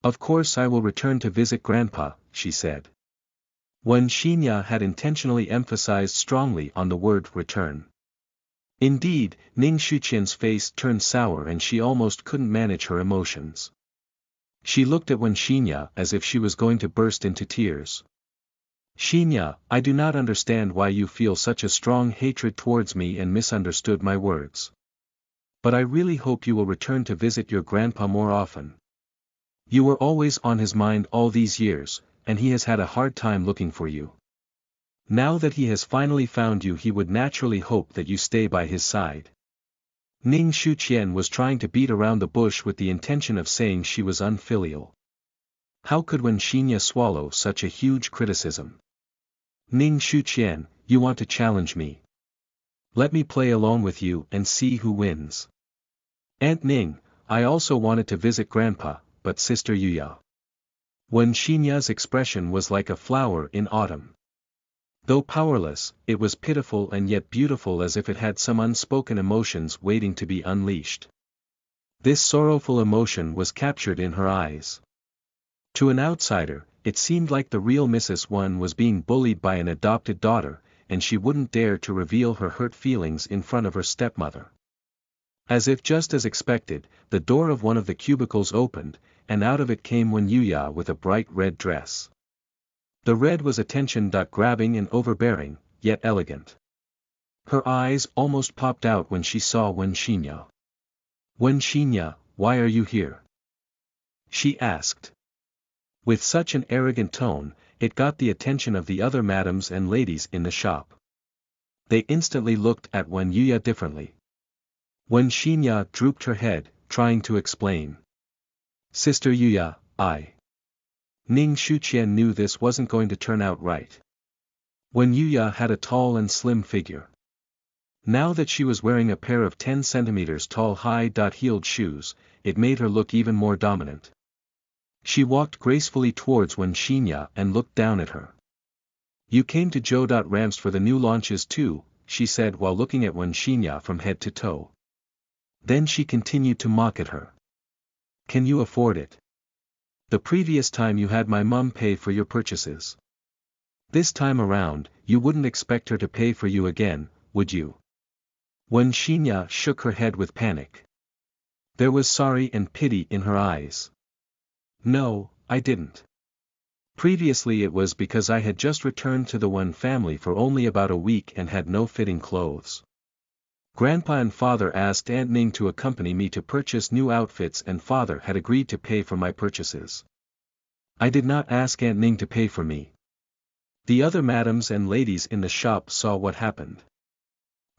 Of course I will return to visit Grandpa, she said. Wen Xinya had intentionally emphasized strongly on the word return. Indeed, Ning Shuqian's face turned sour and she almost couldn't manage her emotions. She looked at Wen Xinya as if she was going to burst into tears. Xinya, I do not understand why you feel such a strong hatred towards me and misunderstood my words. But I really hope you will return to visit your grandpa more often. You were always on his mind all these years, and he has had a hard time looking for you. Now that he has finally found you, he would naturally hope that you stay by his side. Ning Shuqian was trying to beat around the bush with the intention of saying she was unfilial. How could Wen Xinya swallow such a huge criticism? Ning Shuqian, you want to challenge me? Let me play along with you and see who wins. Aunt Ning, I also wanted to visit Grandpa, but Sister Yuya. Wen Xinya's expression was like a flower in autumn. Though powerless, it was pitiful and yet beautiful, as if it had some unspoken emotions waiting to be unleashed. This sorrowful emotion was captured in her eyes. To an outsider, it seemed like the real Mrs. Wen was being bullied by an adopted daughter, and she wouldn't dare to reveal her hurt feelings in front of her stepmother. As if just as expected, the door of one of the cubicles opened, and out of it came Wen Yuya with a bright red dress. The red was attention-grabbing and overbearing, yet elegant. Her eyes almost popped out when she saw Wen Xinya. Wen Xinya, why are you here? She asked. With such an arrogant tone, it got the attention of the other madams and ladies in the shop. They instantly looked at Wen Yuya differently. Wen Xinya drooped her head, trying to explain. Sister Yuya, Ning Shuqian knew this wasn't going to turn out right. Wen Yuya had a tall and slim figure. Now that she was wearing a pair of 10 centimeters tall high-heeled shoes, it made her look even more dominant. She walked gracefully towards Wen Xinya and looked down at her. You came to Joe.Rams for the new launches too, she said while looking at Wen Xinya from head to toe. Then she continued to mock at her. Can you afford it? The previous time you had my mum pay for your purchases. This time around, you wouldn't expect her to pay for you again, would you? Wen Xinya shook her head with panic. There was sorry and pity in her eyes. No, I didn't. Previously it was because I had just returned to the Wen family for only about a week and had no fitting clothes. Grandpa and Father asked Aunt Ning to accompany me to purchase new outfits, and Father had agreed to pay for my purchases. I did not ask Aunt Ning to pay for me. The other madams and ladies in the shop saw what happened.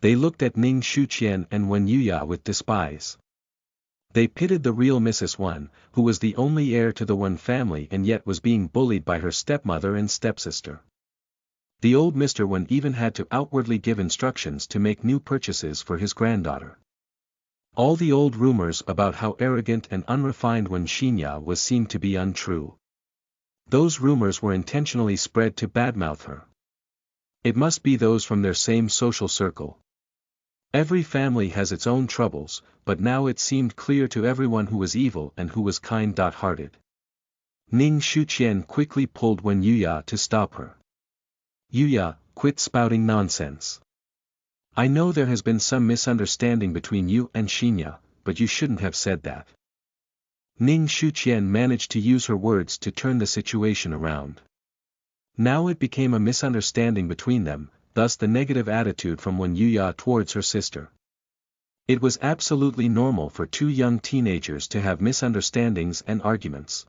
They looked at Ning Shuqian and Wen Yuya with despise. They pitied the real Mrs. Wen, who was the only heir to the Wen family and yet was being bullied by her stepmother and stepsister. The old Mr. Wen even had to outwardly give instructions to make new purchases for his granddaughter. All the old rumors about how arrogant and unrefined Wen Xinya was seemed to be untrue. Those rumors were intentionally spread to badmouth her. It must be those from their same social circle. Every family has its own troubles, but now it seemed clear to everyone who was evil and who was kind-hearted. Ning Shuqian quickly pulled Wen Yuya to stop her. Yuya, quit spouting nonsense. I know there has been some misunderstanding between you and Xinya, but you shouldn't have said that. Ning Shuqian managed to use her words to turn the situation around. Now it became a misunderstanding between them, thus the negative attitude from Wen Yuya towards her sister. It was absolutely normal for two young teenagers to have misunderstandings and arguments.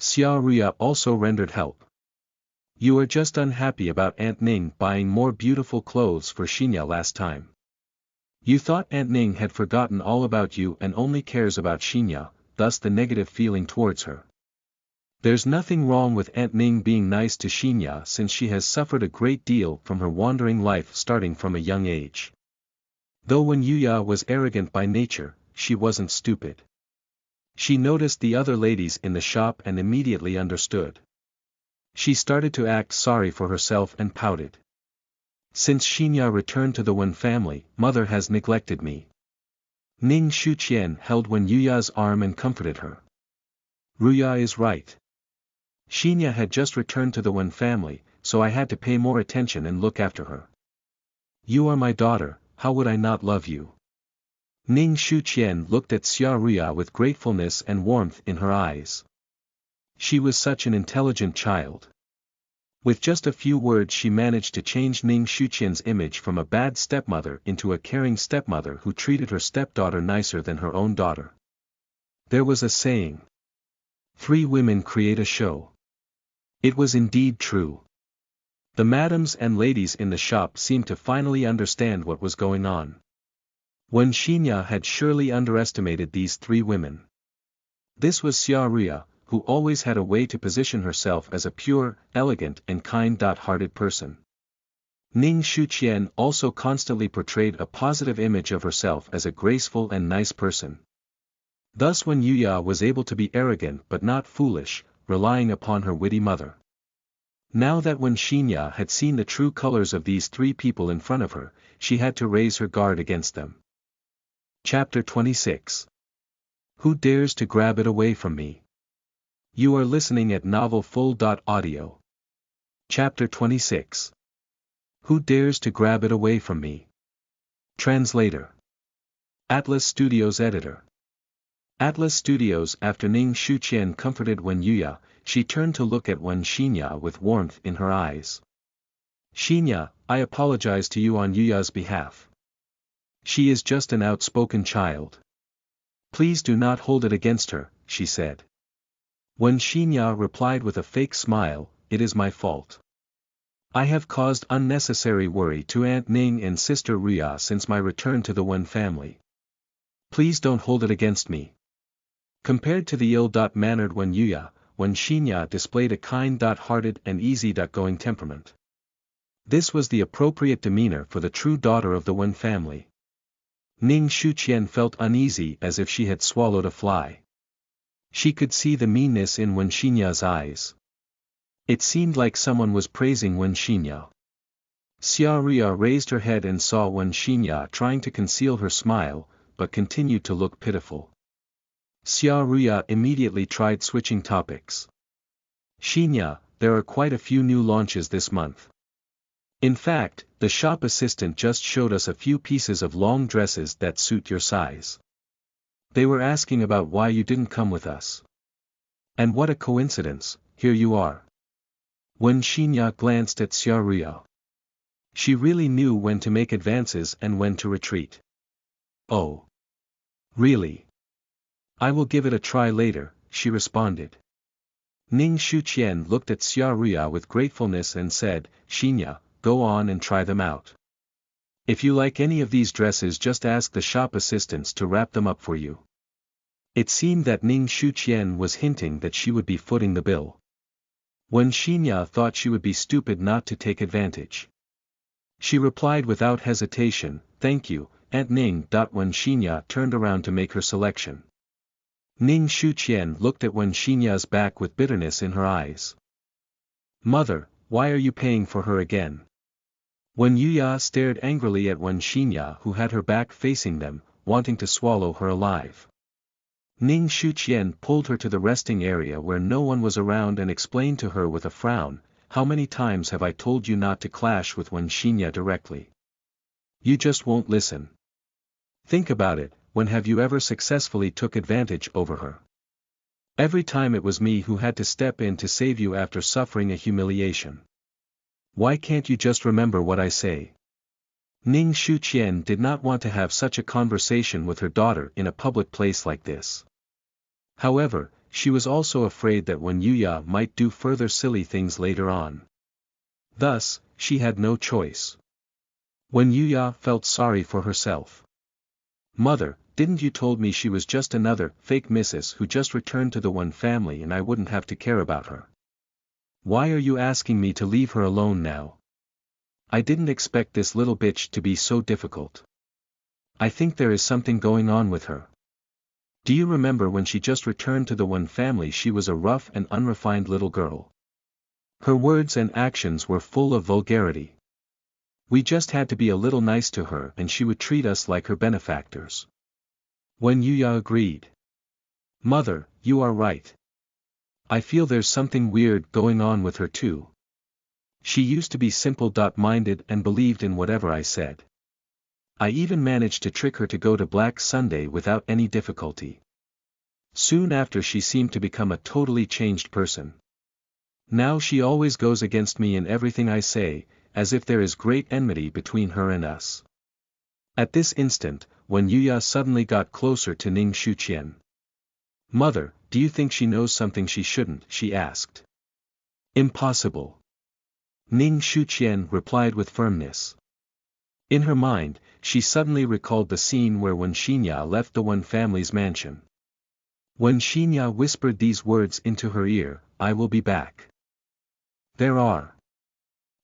Xia Ruya also rendered help. You are just unhappy about Aunt Ning buying more beautiful clothes for Xinya last time. You thought Aunt Ning had forgotten all about you and only cares about Xinya, thus the negative feeling towards her. There's nothing wrong with Aunt Ning being nice to Xinya since she has suffered a great deal from her wandering life starting from a young age. Though Wen Yuya was arrogant by nature, she wasn't stupid. She noticed the other ladies in the shop and immediately understood. She started to act sorry for herself and pouted. Since Xinya returned to the Wen family, mother has neglected me. Ning Shuqian held Wen Yuya's arm and comforted her. Ruya is right. Xinya had just returned to the Wen family, so I had to pay more attention and look after her. You are my daughter, how would I not love you? Ning Shuqian looked at Xia Ruya with gratefulness and warmth in her eyes. She was such an intelligent child. With just a few words she managed to change Ning Shuqian's image from a bad stepmother into a caring stepmother who treated her stepdaughter nicer than her own daughter. There was a saying. 3 women create a show. It was indeed true. The madams and ladies in the shop seemed to finally understand what was going on. Wen Xinya had surely underestimated these 3 women. This was Xia Ruya, who always had a way to position herself as a pure, elegant and kind-hearted person. Ning Shuqian also constantly portrayed a positive image of herself as a graceful and nice person. Thus Wen Yuya was able to be arrogant but not foolish, relying upon her witty mother. Now that Wen Xinya had seen the true colors of these 3 people in front of her, she had to raise her guard against them. Chapter 26. Who dares to grab it away from me? You are listening at novelfull.audio. Chapter 26. Who dares to grab it away from me? Translator. Atlas Studios Editor. Atlas Studios. After Ning Shuqian comforted Wen Yuya, she turned to look at Wen Xinya with warmth in her eyes. Xinya, I apologize to you on Yuya's behalf. She is just an outspoken child. Please do not hold it against her, she said. Wen Xinya replied with a fake smile, it is my fault. I have caused unnecessary worry to Aunt Ning and Sister Ruya since my return to the Wen family. Please don't hold it against me. Compared to the ill-mannered Wen Yuya, Wen Xinya displayed a kind-hearted and easy-going temperament. This was the appropriate demeanor for the true daughter of the Wen family. Ning Shuqian felt uneasy as if she had swallowed a fly. She could see the meanness in Wen Xinya's eyes. It seemed like someone was praising Wen Xinya. Xia Ruya raised her head and saw Wen Xinya trying to conceal her smile, but continued to look pitiful. Xia Ruya immediately tried switching topics. Xinya, there are quite a few new launches this month. In fact, the shop assistant just showed us a few pieces of long dresses that suit your size. They were asking about why you didn't come with us. And what a coincidence, here you are. Wen Xinya glanced at Xia Ruya. She really knew when to make advances and when to retreat. Oh. Really? I will give it a try later, she responded. Ning Shuqian looked at Xia Ruya with gratefulness and said, Xinya, go on and try them out. If you like any of these dresses just ask the shop assistants to wrap them up for you. It seemed that Ning Shuqian was hinting that she would be footing the bill. Wen Xinya thought she would be stupid not to take advantage. She replied without hesitation, "Thank you, Aunt Ning." Wen Xinya turned around to make her selection. Ning Shuqian looked at Wen Xinya's back with bitterness in her eyes. "Mother, why are you paying for her again?" Wen Yuya stared angrily at Wen Xinya, who had her back facing them, wanting to swallow her alive. Ning Shuqian pulled her to the resting area where no one was around and explained to her with a frown, "How many times have I told you not to clash with Wen Xinya directly? You just won't listen. Think about it, when have you ever successfully took advantage over her? Every time it was me who had to step in to save you after suffering a humiliation. Why can't you just remember what I say?" Ning Shuqian did not want to have such a conversation with her daughter in a public place like this. However, she was also afraid that Wen Yuya might do further silly things later on. Thus, she had no choice. Wen Yuya felt sorry for herself. "Mother, didn't you told me she was just another fake missus who just returned to the Wen family and I wouldn't have to care about her? Why are you asking me to leave her alone now? I didn't expect this little bitch to be so difficult. I think there is something going on with her. Do you remember when she just returned to the Wen family she was a rough and unrefined little girl? Her words and actions were full of vulgarity. We just had to be a little nice to her and she would treat us like her benefactors." Wen Yuya agreed. "Mother, you are right. I feel there's something weird going on with her too. She used to be simple-minded and believed in whatever I said. I even managed to trick her to go to Black Sunday without any difficulty. Soon after she seemed to become a totally changed person. Now she always goes against me in everything I say, as if there is great enmity between her and us." At this instant, Wen Yuya suddenly got closer to Ning Shuqian. "Mother, do you think she knows something she shouldn't?" she asked. "Impossible." Ning Shuqian replied with firmness. In her mind, she suddenly recalled the scene where Wen Xinya left the Wen family's mansion. Wen Xinya whispered these words into her ear, "I will be back. There are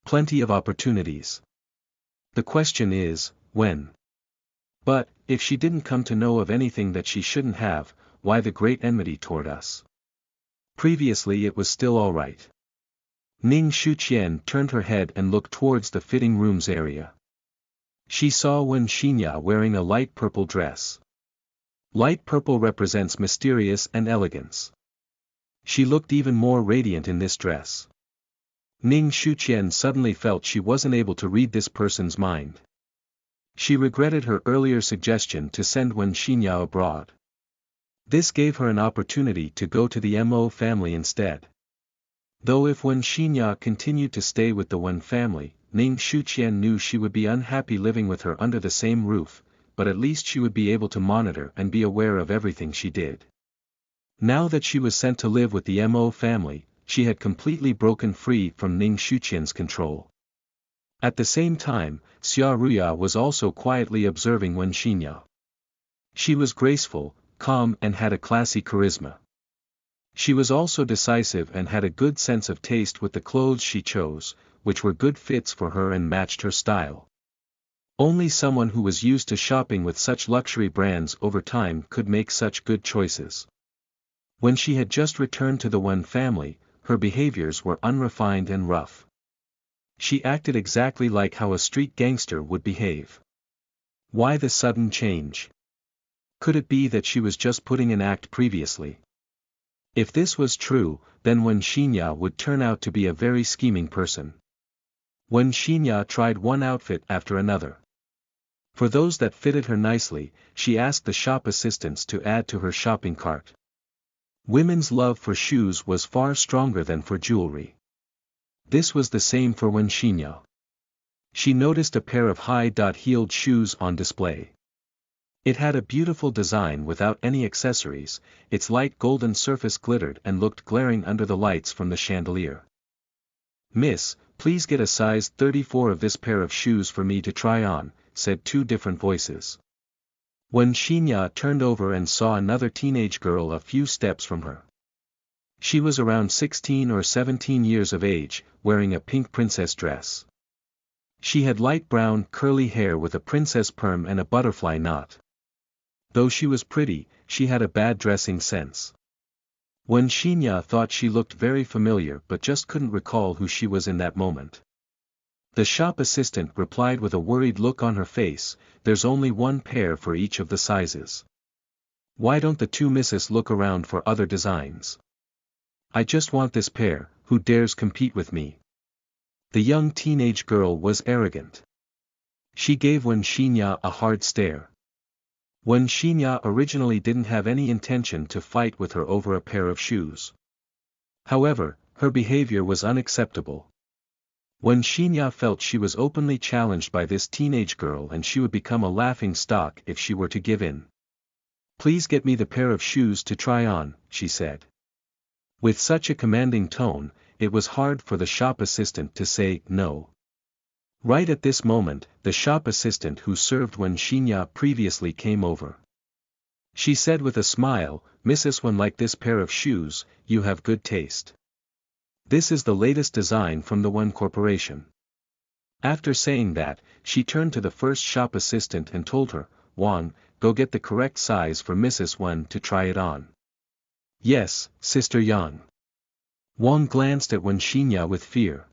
plenty of opportunities. The question is, when?" But, if she didn't come to know of anything that she shouldn't have, why the great enmity toward us? Previously it was still alright. Ning Shuqian turned her head and looked towards the fitting rooms area. She saw Wen Xinya wearing a light purple dress. Light purple represents mysterious and elegance. She looked even more radiant in this dress. Ning Shuqian suddenly felt she wasn't able to read this person's mind. She regretted her earlier suggestion to send Wen Xinya abroad. This gave her an opportunity to go to the Mo family instead. Though if Wen Xinya continued to stay with the Wen family, Ning Shuqian knew she would be unhappy living with her under the same roof, but at least she would be able to monitor and be aware of everything she did. Now that she was sent to live with the Mo family, she had completely broken free from Ning Shuqian's control. At the same time, Xia Ruya was also quietly observing Wen Xinya. She was graceful, calm and had a classy charisma. She was also decisive and had a good sense of taste with the clothes she chose, which were good fits for her and matched her style. Only someone who was used to shopping with such luxury brands over time could make such good choices. When she had just returned to the Wen family, her behaviors were unrefined and rough. She acted exactly like how a street gangster would behave. Why the sudden change? Could it be that she was just putting an act previously? If this was true, then Wen Xinya would turn out to be a very scheming person. Wen Xinya tried one outfit after another. For those that fitted her nicely, she asked the shop assistants to add to her shopping cart. Women's love for shoes was far stronger than for jewelry. This was the same for Wen Xinya. She noticed a pair of high-heeled shoes on display. It had a beautiful design without any accessories, its light golden surface glittered and looked glaring under the lights from the chandelier. "Miss, please get a size 34 of this pair of shoes for me to try on," said two different voices. Wen Xinya turned over and saw another teenage girl a few steps from her. She was around 16 or 17 years of age, wearing a pink princess dress. She had light brown curly hair with a princess perm and a butterfly knot. Though she was pretty, she had a bad dressing sense. Wen Xinya thought she looked very familiar but just couldn't recall who she was in that moment. The shop assistant replied with a worried look on her face, "There's only one pair for each of the sizes. Why don't the two misses look around for other designs? I just want this pair, who dares compete with me?" The young teenage girl was arrogant. She gave Wen Xinya a hard stare. Wen Xinya originally didn't have any intention to fight with her over a pair of shoes. However, her behavior was unacceptable. Wen Xinya felt she was openly challenged by this teenage girl and she would become a laughing stock if she were to give in. "Please get me the pair of shoes to try on," she said. With such a commanding tone, it was hard for the shop assistant to say no. Right at this moment, the shop assistant who served Wen Xinya previously came over. She said with a smile, "Mrs. Wen like this pair of shoes, you have good taste. This is the latest design from the Wen Corporation." After saying that, she turned to the first shop assistant and told her, "Wang, go get the correct size for Mrs. Wen to try it on." "Yes, Sister Yang." Wang glanced at Wen Xinya with fear.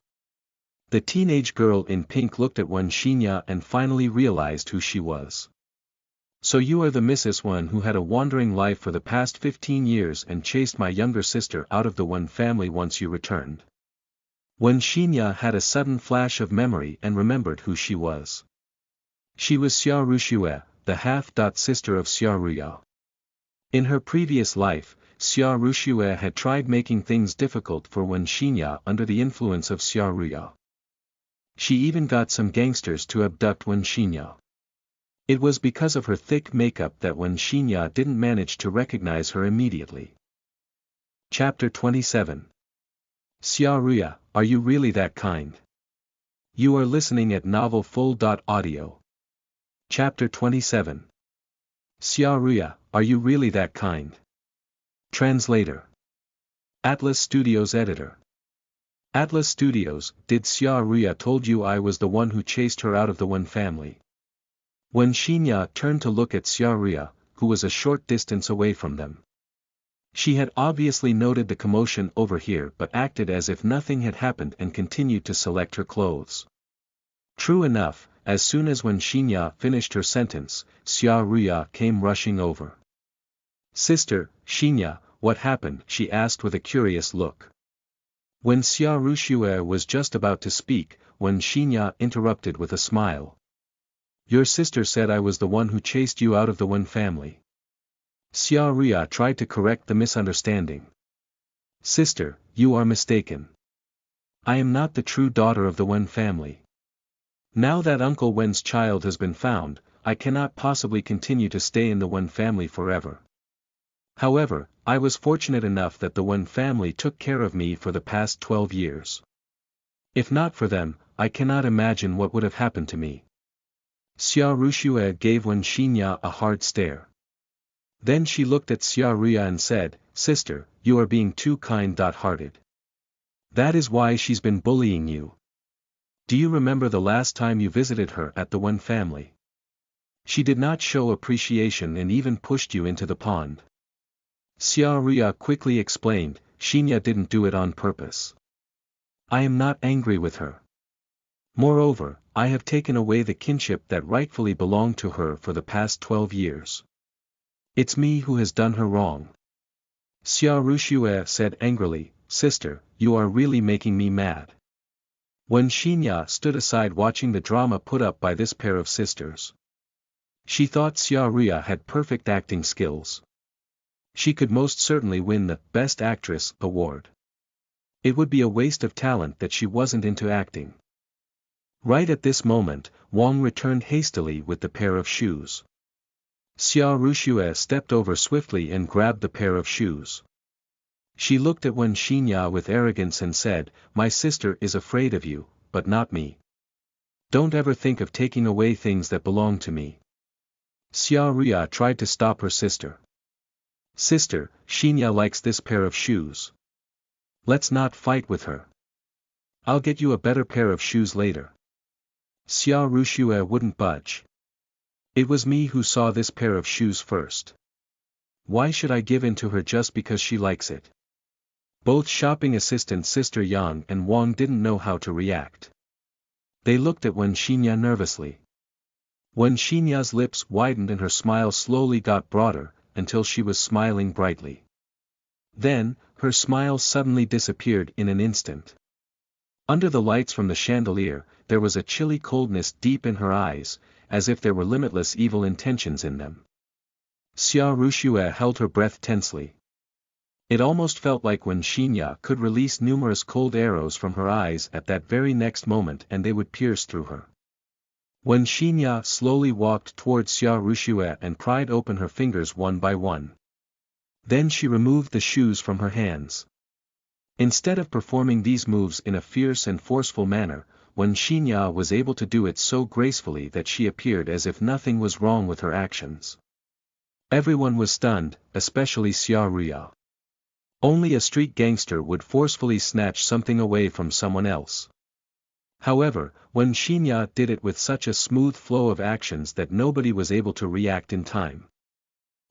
The teenage girl in pink looked at Wen Xinya and finally realized who she was. "So you are the Mrs. Wen who had a wandering life for the past 15 years and chased my younger sister out of the Wen family once you returned." Wen Xinya had a sudden flash of memory and remembered who she was. She was Xia Ruxue, the half-sister of Xia Ruya. In her previous life, Xia Ruxue had tried making things difficult for Wen Xinya under the influence of Xia Ruya. She even got some gangsters to abduct Wen Xinya. It was because of her thick makeup that Wen Xinya didn't manage to recognize her immediately. Chapter 27. Xia Ruya, are you really that kind? You are listening at novelfull.audio. Chapter 27. Xia Ruya, are you really that kind? Translator. Atlas Studios Editor. Atlas Studios, did Xia Ruya told you I was the one who chased her out of the Wen family? Wen Xinya turned to look at Xia Ruya, who was a short distance away from them. She had obviously noted the commotion over here but acted as if nothing had happened and continued to select her clothes. True enough, as soon as Wen Xinya finished her sentence, Xia Ruya came rushing over. "Sister, Xinya, what happened?" she asked with a curious look. When Xia Ruxue was just about to speak, Wen Xinya interrupted with a smile. "Your sister said I was the one who chased you out of the Wen family." Xia Ruya tried to correct the misunderstanding. "Sister, you are mistaken. I am not the true daughter of the Wen family. Now that Uncle Wen's child has been found, I cannot possibly continue to stay in the Wen family forever. However, I was fortunate enough that the Wen family took care of me for the past 12 years. If not for them, I cannot imagine what would have happened to me." Xia Ruxue gave Wen Xinya a hard stare. Then she looked at Xia Ruya and said, "Sister, you are being too kind-hearted. That is why she's been bullying you. Do you remember the last time you visited her at the Wen family? She did not show appreciation and even pushed you into the pond." Xia Ruya quickly explained, "Xinya didn't do it on purpose. I am not angry with her. Moreover, I have taken away the kinship that rightfully belonged to her for the past 12 years. It's me who has done her wrong." Xia Ruxue said angrily, "Sister, you are really making me mad." Wen Xinya stood aside watching the drama put up by this pair of sisters. She thought Xia Ruya had perfect acting skills. She could most certainly win the Best Actress award. It would be a waste of talent that she wasn't into acting. Right at this moment, Wang returned hastily with the pair of shoes. Xia Ruxue stepped over swiftly and grabbed the pair of shoes. She looked at Wen Xinya with arrogance and said, "My sister is afraid of you, but not me. Don't ever think of taking away things that belong to me." Xia Ruya tried to stop her sister. "Sister, Xinya likes this pair of shoes. Let's not fight with her. I'll get you a better pair of shoes later. Xia Ruxue wouldn't budge. It was me who saw this pair of shoes first. Why should I give in to her just because she likes it? Both shopping assistant Sister Yang and Wang didn't know how to react. They looked at Wen Xinya nervously. Wen Xinya's lips widened and her smile slowly got broader, until she was smiling brightly. Then, her smile suddenly disappeared in an instant. Under the lights from the chandelier, there was a chilly coldness deep in her eyes, as if there were limitless evil intentions in them. Xia Ruxue held her breath tensely. It almost felt like Wen Xinya could release numerous cold arrows from her eyes at that very next moment and they would pierce through her. Wen Xinya slowly walked towards Xia Ruxue and pried open her fingers one by one. Then she removed the shoes from her hands. Instead of performing these moves in a fierce and forceful manner, Wen Xinya was able to do it so gracefully that she appeared as if nothing was wrong with her actions. Everyone was stunned, especially Xia Ruya. Only a street gangster would forcefully snatch something away from someone else. However, Wen Xinya did it with such a smooth flow of actions that nobody was able to react in time.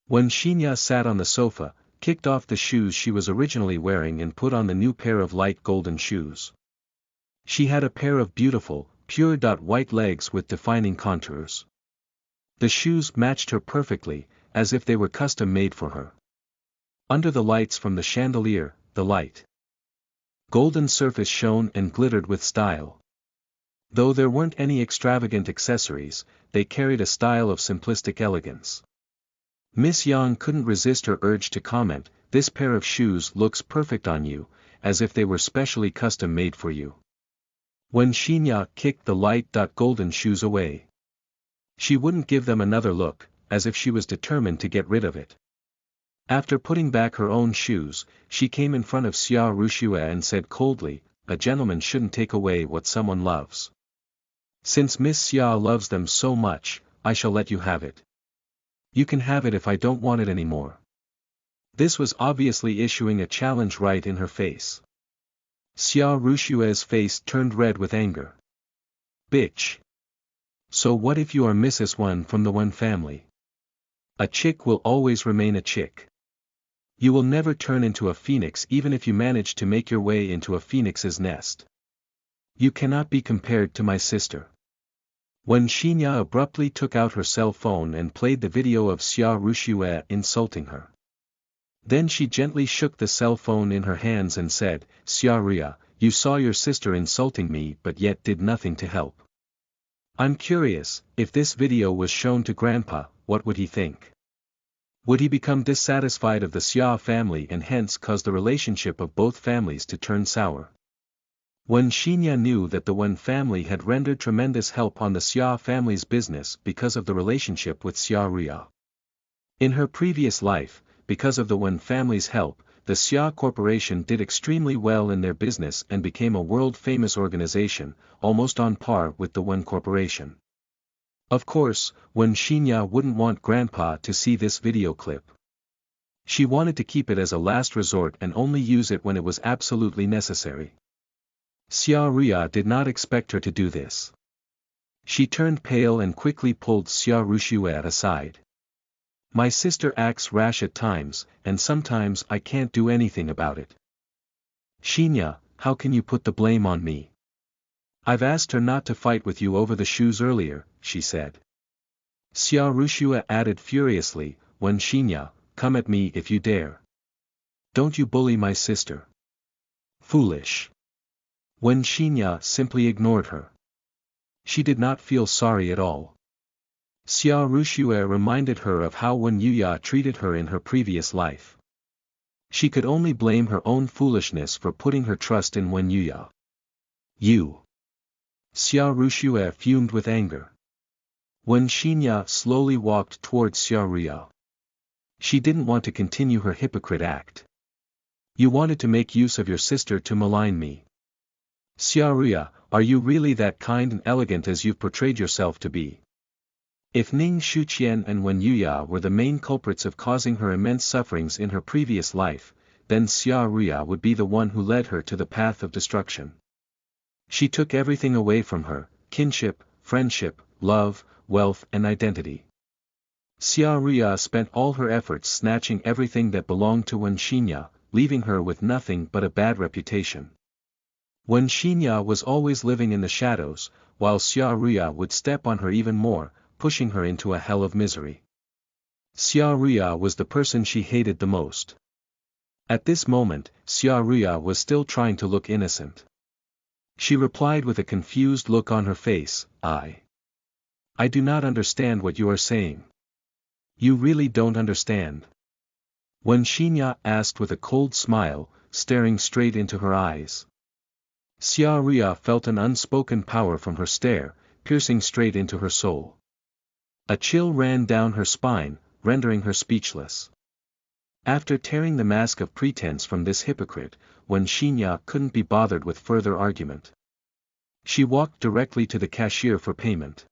Wen Xinya sat on the sofa, kicked off the shoes she was originally wearing and put on the new pair of light golden shoes. She had a pair of beautiful, pure white legs with defining contours. The shoes matched her perfectly, as if they were custom made for her. Under the lights from the chandelier, the light golden surface shone and glittered with style. Though there weren't any extravagant accessories, they carried a style of simplistic elegance. Miss Yang couldn't resist her urge to comment, "This pair of shoes looks perfect on you," as if they were specially custom made for you. Wen Xinya kicked the light golden shoes away. She wouldn't give them another look, as if she was determined to get rid of it. After putting back her own shoes, she came in front of Xia Ruxue and said coldly, "A gentleman shouldn't take away what someone loves. Since Miss Xia loves them so much, I shall let you have it. You can have it if I don't want it anymore." This was obviously issuing a challenge right in her face. Xia Ruxue's face turned red with anger. "Bitch! So what if you are Mrs. Wen from the Wen family? A chick will always remain a chick. You will never turn into a phoenix even if you manage to make your way into a phoenix's nest. You cannot be compared to my sister." Wen Xinya abruptly took out her cell phone and played the video of Xia Ruxue insulting her. Then she gently shook the cell phone in her hands and said, "Xia Ruya, you saw your sister insulting me but yet did nothing to help. I'm curious, if this video was shown to Grandpa, what would he think? Would he become dissatisfied of the Xia family and hence cause the relationship of both families to turn sour?" Wen Xinya knew that the Wen family had rendered tremendous help on the Xia family's business because of the relationship with Xia Ruya. In her previous life, because of the Wen family's help, the Xia Corporation did extremely well in their business and became a world-famous organization, almost on par with the Wen Corporation. Of course, Wen Xinya wouldn't want Grandpa to see this video clip. She wanted to keep it as a last resort and only use it when it was absolutely necessary. Xia Ruya did not expect her to do this. She turned pale and quickly pulled Xia Ruxue aside. "My sister acts rash at times, and sometimes I can't do anything about it. Xinya, how can you put the blame on me? I've asked her not to fight with you over the shoes earlier," she said. Xia Ruxue added furiously, "Wen Xinya, come at me if you dare. Don't you bully my sister. Foolish." Wen Xinya simply ignored her. She did not feel sorry at all. Xia Ruxue reminded her of how Wen Yuya treated her in her previous life. She could only blame her own foolishness for putting her trust in Wen Yuya. "You!" Xia Ruxue fumed with anger. Wen Xinya slowly walked towards Xia Ruya. She didn't want to continue her hypocrite act. "You wanted to make use of your sister to malign me. Xia Ruya, are you really that kind and elegant as you've portrayed yourself to be? If Ning Shuqian and Wen Yuya were the main culprits of causing her immense sufferings in her previous life, then Xia Ria would be the one who led her to the path of destruction. She took everything away from her: kinship, friendship, love, wealth and identity. Xia Ria spent all her efforts snatching everything that belonged to Wen Xinya, leaving her with nothing but a bad reputation. Wen Xinya was always living in the shadows, while Xia Ria would step on her even more, pushing her into a hell of misery. Xia Ria was the person she hated the most. At this moment, Xia Ria was still trying to look innocent. She replied with a confused look on her face, I do not understand what you are saying. You really don't understand? Wen Xinya asked with a cold smile, staring straight into her eyes. Xia Ria felt an unspoken power from her stare, piercing straight into her soul. A chill ran down her spine, rendering her speechless. After tearing the mask of pretense from this hypocrite, Wen Xinya couldn't be bothered with further argument. She walked directly to the cashier for payment.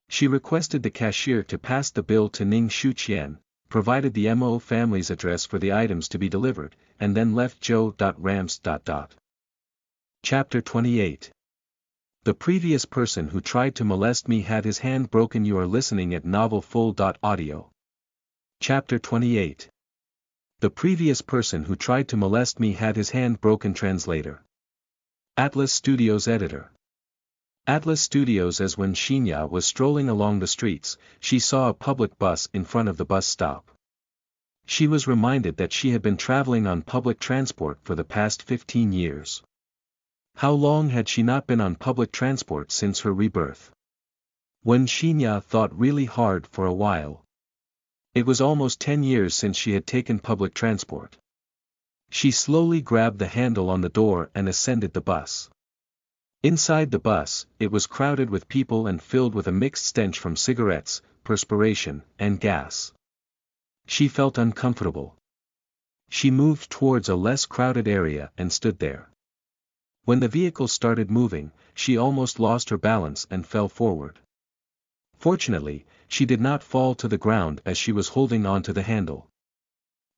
She requested the cashier to pass the bill to Ning Shuqian, provided the Mo family's address for the items to be delivered, and then left Zhou.Rams. Chapter 28. The previous person who tried to molest me had his hand broken. You are listening at novelfull.audio. Chapter 28. The previous person who tried to molest me had his hand broken. Translator. Atlas Studios Editor. Atlas Studios. As Wen Xinya was strolling along the streets, she saw a public bus in front of the bus stop. She was reminded that she had been traveling on public transport for the past 15 years. How long had she not been on public transport since her rebirth? Wen Xinya thought really hard for a while. It was almost 10 years since she had taken public transport. She slowly grabbed the handle on the door and ascended the bus. Inside the bus, it was crowded with people and filled with a mixed stench from cigarettes, perspiration, and gas. She felt uncomfortable. She moved towards a less crowded area and stood there. When the vehicle started moving, she almost lost her balance and fell forward. Fortunately, she did not fall to the ground as she was holding on to the handle.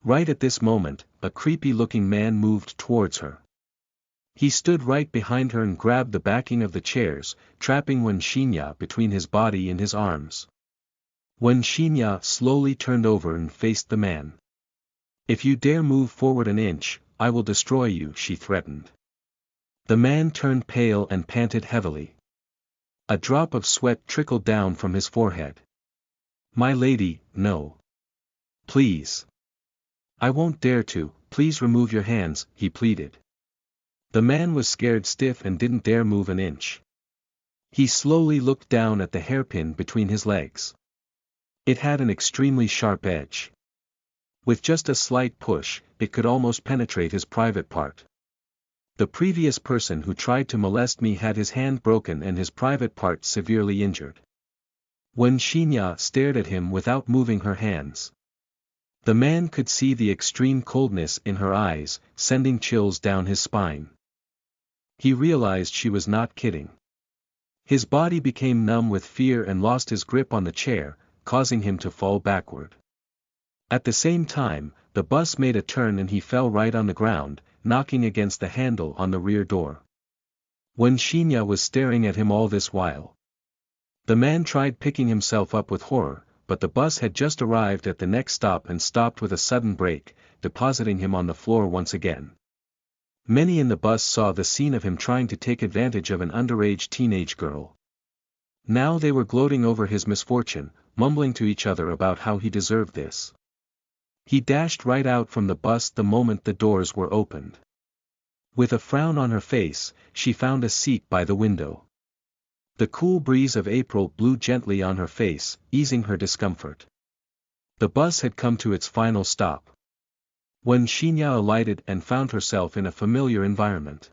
Right at this moment, a creepy-looking man moved towards her. He stood right behind her and grabbed the backing of the chairs, trapping Wen Xinya between his body and his arms. Wen Xinya slowly turned over and faced the man. "If you dare move forward an inch, I will destroy you," she threatened. The man turned pale and panted heavily. A drop of sweat trickled down from his forehead. "My lady, no. Please. I won't dare to, please remove your hands," he pleaded. The man was scared stiff and didn't dare move an inch. He slowly looked down at the hairpin between his legs. It had an extremely sharp edge. With just a slight push, it could almost penetrate his private part. The previous person who tried to molest me had his hand broken and his private part severely injured. Wen Xinya stared at him without moving her hands. The man could see the extreme coldness in her eyes, sending chills down his spine. He realized she was not kidding. His body became numb with fear and lost his grip on the chair, causing him to fall backward. At the same time, the bus made a turn and he fell right on the ground, knocking against the handle on the rear door. Wen Xinya was staring at him all this while. The man tried picking himself up with horror, but the bus had just arrived at the next stop and stopped with a sudden brake, depositing him on the floor once again. Many in the bus saw the scene of him trying to take advantage of an underage teenage girl. Now they were gloating over his misfortune, mumbling to each other about how he deserved this. He dashed right out from the bus the moment the doors were opened. With a frown on her face, she found a seat by the window. The cool breeze of April blew gently on her face, easing her discomfort. The bus had come to its final stop. Wen Xinya alighted and found herself in a familiar environment.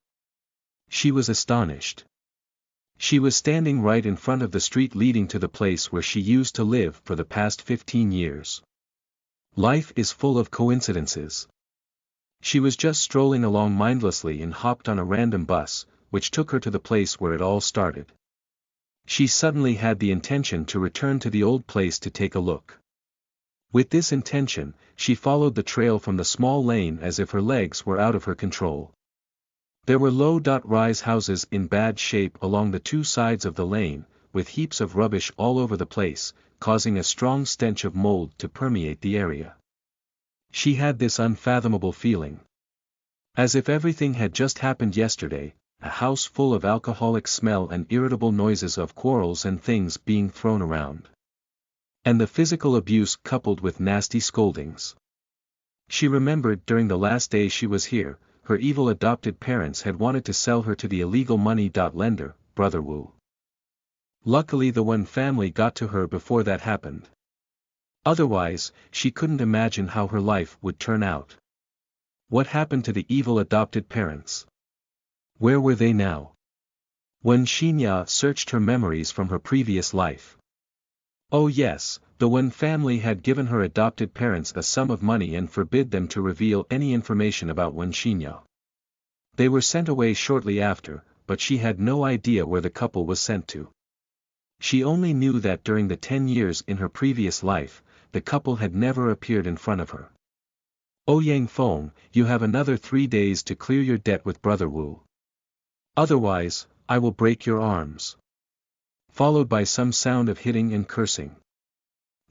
She was astonished. She was standing right in front of the street leading to the place where she used to live for the past 15 years. Life is full of coincidences. She was just strolling along mindlessly and hopped on a random bus, which took her to the place where it all started. She suddenly had the intention to return to the old place to take a look. With this intention, she followed the trail from the small lane as if her legs were out of her control. There were low-rise houses in bad shape along the two sides of the lane, with heaps of rubbish all over the place, causing a strong stench of mold to permeate the area. She had this unfathomable feeling. As if everything had just happened yesterday, a house full of alcoholic smell and irritable noises of quarrels and things being thrown around. And the physical abuse coupled with nasty scoldings. She remembered during the last day she was here, her evil adopted parents had wanted to sell her to the illegal money lender, Brother Wu. Luckily the Wen family got to her before that happened. Otherwise, she couldn't imagine how her life would turn out. What happened to the evil adopted parents? Where were they now? Wen Xinya searched her memories from her previous life. Oh yes, the Wen family had given her adopted parents a sum of money and forbid them to reveal any information about Wen Xinya. They were sent away shortly after, but she had no idea where the couple was sent to. She only knew that during the 10 years in her previous life, the couple had never appeared in front of her. "Oh Yang Feng, you have another 3 days to clear your debt with Brother Wu. Otherwise, I will break your arms." Followed by some sound of hitting and cursing.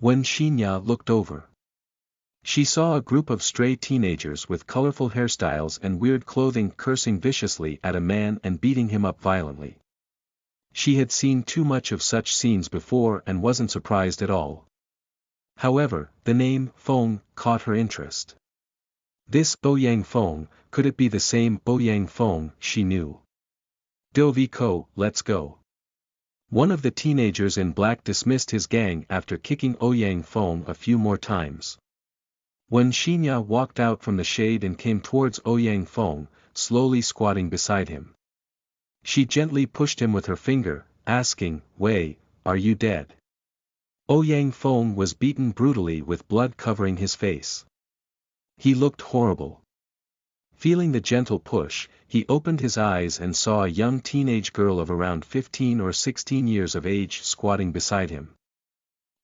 Wen Xinya looked over. She saw a group of stray teenagers with colorful hairstyles and weird clothing cursing viciously at a man and beating him up violently. She had seen too much of such scenes before and wasn't surprised at all. However, the name Feng caught her interest. This Ouyang Feng, could it be the same Ouyang Feng she knew? "Dovi Ko, let's go." One of the teenagers in black dismissed his gang after kicking Ouyang Feng a few more times. When Xinya walked out from the shade and came towards Ouyang Feng, slowly squatting beside him. She gently pushed him with her finger, asking, "Wei, are you dead?" Ouyang Feng was beaten brutally with blood covering his face. He looked horrible. Feeling the gentle push, he opened his eyes and saw a young teenage girl of around 15 or 16 years of age squatting beside him.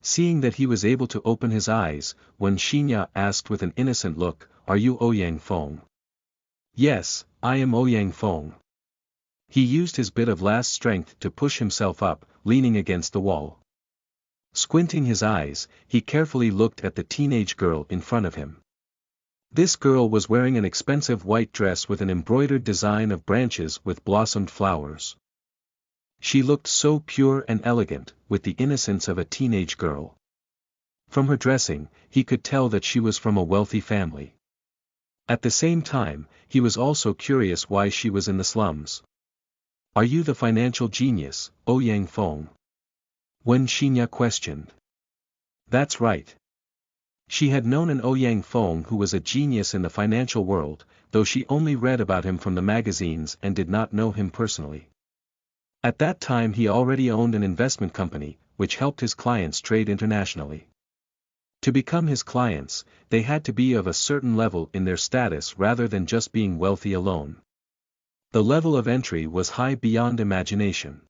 Seeing that he was able to open his eyes, Wen Xinya asked with an innocent look, "Are you Ouyang Feng?" "Yes, I am Ouyang Feng." He used his bit of last strength to push himself up, leaning against the wall. Squinting his eyes, he carefully looked at the teenage girl in front of him. This girl was wearing an expensive white dress with an embroidered design of branches with blossomed flowers. She looked so pure and elegant, with the innocence of a teenage girl. From her dressing, he could tell that she was from a wealthy family. At the same time, he was also curious why she was in the slums. "Are you the financial genius, Ouyang Feng?" Wen Xinya questioned. "That's right." She had known an Ouyang Feng who was a genius in the financial world, though she only read about him from the magazines and did not know him personally. At that time he already owned an investment company, which helped his clients trade internationally. To become his clients, they had to be of a certain level in their status rather than just being wealthy alone. The level of entry was high beyond imagination.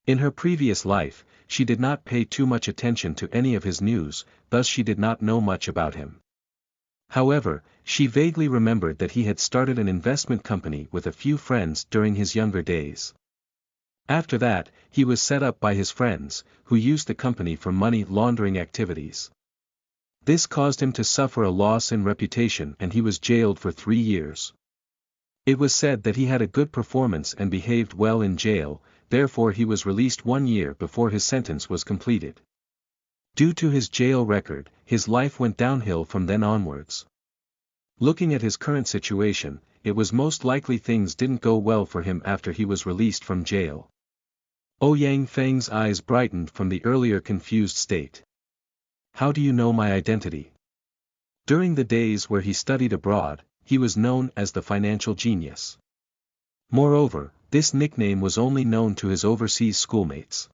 In her previous life, she did not pay too much attention to any of his news, thus she did not know much about him. However, she vaguely remembered that he had started an investment company with a few friends during his younger days. After that, he was set up by his friends, who used the company for money laundering activities. This caused him to suffer a loss in reputation and he was jailed for 3 years. It was said that he had a good performance and behaved well in jail, therefore he was released 1 year before his sentence was completed. Due to his jail record, his life went downhill from then onwards. Looking at his current situation, it was most likely things didn't go well for him after he was released from jail. Ouyang Feng's eyes brightened from the earlier confused state. "How do you know my identity?" During the days where he studied abroad, he was known as the financial genius. Moreover, this nickname was only known to his overseas schoolmates.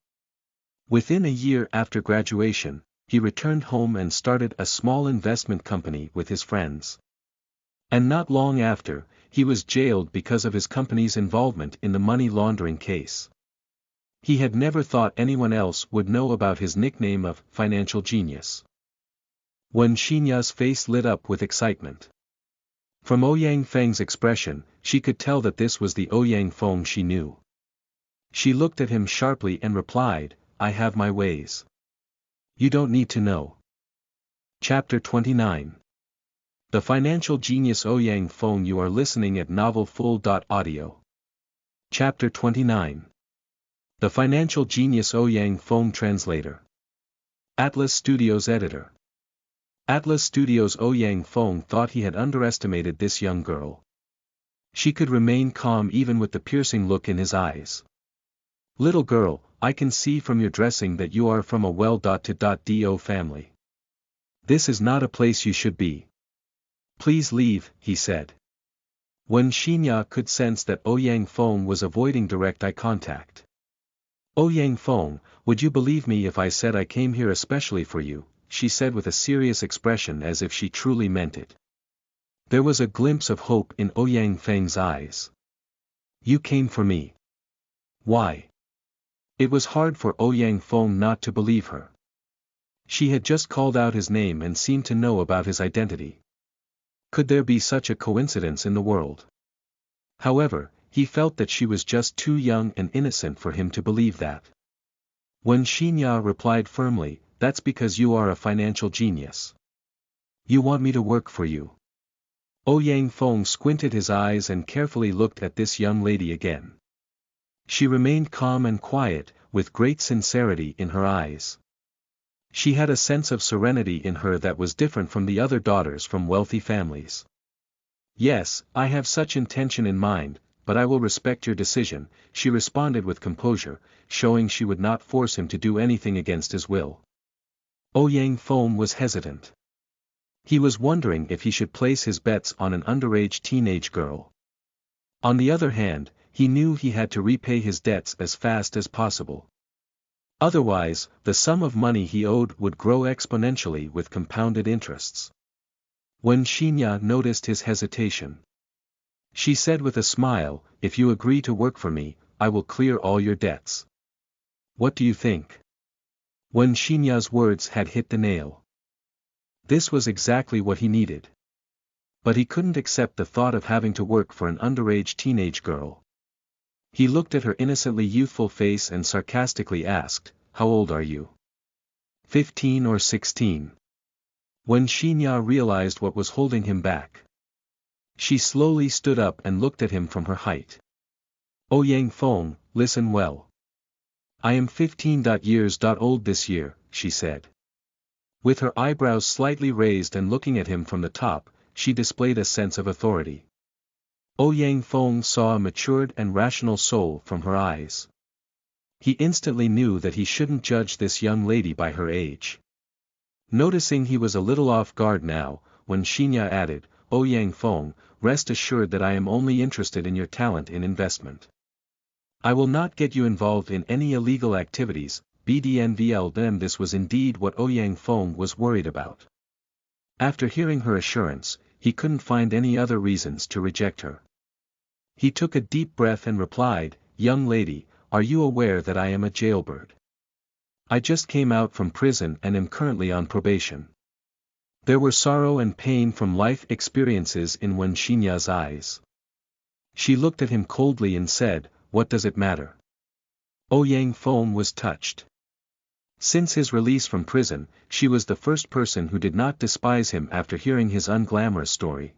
Within a year after graduation, he returned home and started a small investment company with his friends. And not long after, he was jailed because of his company's involvement in the money laundering case. He had never thought anyone else would know about his nickname of financial genius. Wen Xinya's face lit up with excitement. From Ouyang Feng's expression, she could tell that this was the Ouyang Feng she knew. She looked at him sharply and replied, I have my ways. You don't need to know. Chapter 29. The Financial Genius Ouyang Feng. You are listening at novelfull.audio. Chapter 29. The Financial Genius Ouyang Feng. Translator. Atlas Studios Editor. Atlas Studios. Ouyang Feng thought he had underestimated this young girl. She could remain calm even with the piercing look in his eyes. Little girl, I can see from your dressing that you are from a well-to-do family. This is not a place you should be. Please leave, he said. Wen Xinya could sense that Ouyang Feng was avoiding direct eye contact. Ouyang Feng, would you believe me if I said I came here especially for you? She said with a serious expression as if she truly meant it. There was a glimpse of hope in Ouyang Feng's eyes. You came for me. Why? It was hard for Ouyang Feng not to believe her. She had just called out his name and seemed to know about his identity. Could there be such a coincidence in the world? However, he felt that she was just too young and innocent for him to believe that. Wen Xinya replied firmly, that's because you are a financial genius. You want me to work for you. Ouyang Feng squinted his eyes and carefully looked at this young lady again. She remained calm and quiet, with great sincerity in her eyes. She had a sense of serenity in her that was different from the other daughters from wealthy families. Yes, I have such intention in mind, but I will respect your decision, she responded with composure, showing she would not force him to do anything against his will. Ouyang Feng was hesitant. He was wondering if he should place his bets on an underage teenage girl. On the other hand, he knew he had to repay his debts as fast as possible. Otherwise, the sum of money he owed would grow exponentially with compounded interests. Wen Xinya noticed his hesitation. She said with a smile, if you agree to work for me, I will clear all your debts. What do you think? Wen Xinya's words had hit the nail. This was exactly what he needed. But he couldn't accept the thought of having to work for an underage teenage girl. He looked at her innocently youthful face and sarcastically asked, how old are you? 15 or 16. Wen Xinya realized what was holding him back. She slowly stood up and looked at him from her height. Ouyang Feng, listen well. I am 15 years old this year, she said. With her eyebrows slightly raised and looking at him from the top, she displayed a sense of authority. Ouyang Feng saw a matured and rational soul from her eyes. He instantly knew that he shouldn't judge this young lady by her age. Noticing he was a little off guard now, Wen Xinya added, Ouyang Feng, rest assured that I am only interested in your talent in investment. I will not get you involved in any illegal activities, BDNVL. This was indeed what Ouyang Feng was worried about. After hearing her assurance, he couldn't find any other reasons to reject her. He took a deep breath and replied, young lady, are you aware that I am a jailbird? I just came out from prison and am currently on probation. There were sorrow and pain from life experiences in Wen Xinya's eyes. She looked at him coldly and said, what does it matter? Ouyang Feng was touched. Since his release from prison, she was the first person who did not despise him after hearing his unglamorous story.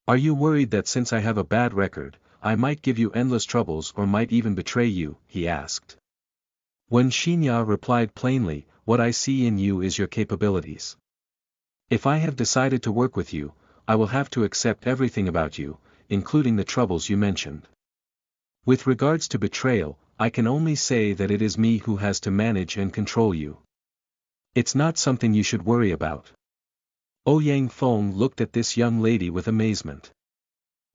Are you worried that since I have a bad record, I might give you endless troubles or might even betray you? He asked. Wen Xinya replied plainly, what I see in you is your capabilities. If I have decided to work with you, I will have to accept everything about you, including the troubles you mentioned. With regards to betrayal, I can only say that it is me who has to manage and control you. It's not something you should worry about. Ouyang Feng looked at this young lady with amazement.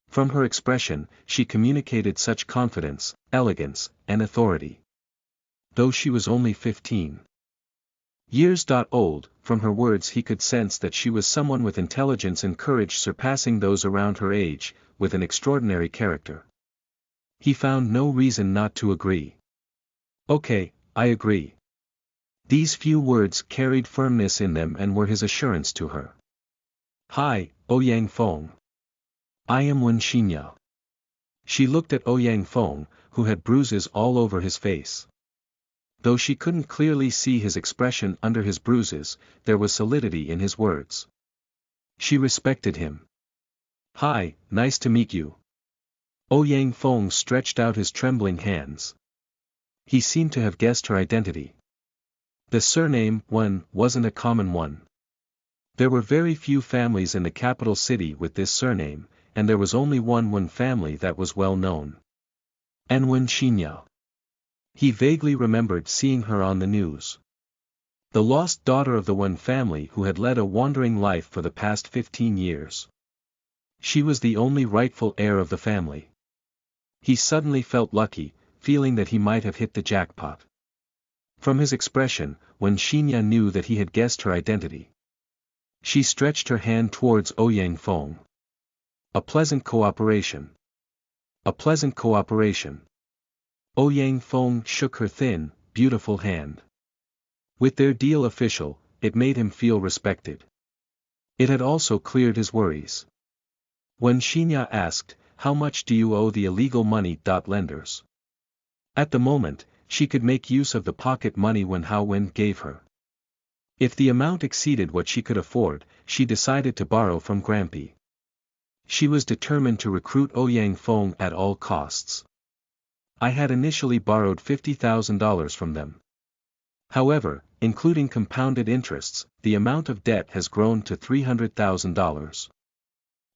From her expression, she communicated such confidence, elegance, and authority. Though she was only 15 years old, from her words he could sense that she was someone with intelligence and courage surpassing those around her age, with an extraordinary character. He found no reason not to agree. Okay, I agree. These few words carried firmness in them and were his assurance to her. "Hi, Ouyang Feng. I am Wen Xinya." She looked at Ouyang Feng, who had bruises all over his face. Though she couldn't clearly see his expression under his bruises, there was solidity in his words. She respected him. "Hi, nice to meet you." Ouyang Feng stretched out his trembling hands. He seemed to have guessed her identity. The surname, Wen, wasn't a common one. There were very few families in the capital city with this surname, and there was only one Wen family that was well known. And Wen Xinya. He vaguely remembered seeing her on the news. The lost daughter of the Wen family who had led a wandering life for the past 15 years. She was the only rightful heir of the family. He suddenly felt lucky, feeling that he might have hit the jackpot. From his expression, Wen Xinya knew that he had guessed her identity. She stretched her hand towards Ouyang Feng. "A pleasant cooperation. A pleasant cooperation." Ouyang Feng shook her thin, beautiful hand. With their deal official, it made him feel respected. It had also cleared his worries. When Xinya asked, "How much do you owe the illegal money?" Lenders. At the moment, she could make use of the pocket money Wen Hao Wen gave her. If the amount exceeded what she could afford, she decided to borrow from Grampy. She was determined to recruit Ouyang Feng at all costs. "I had initially borrowed $50,000 from them. However, including compounded interests, the amount of debt has grown to $300,000.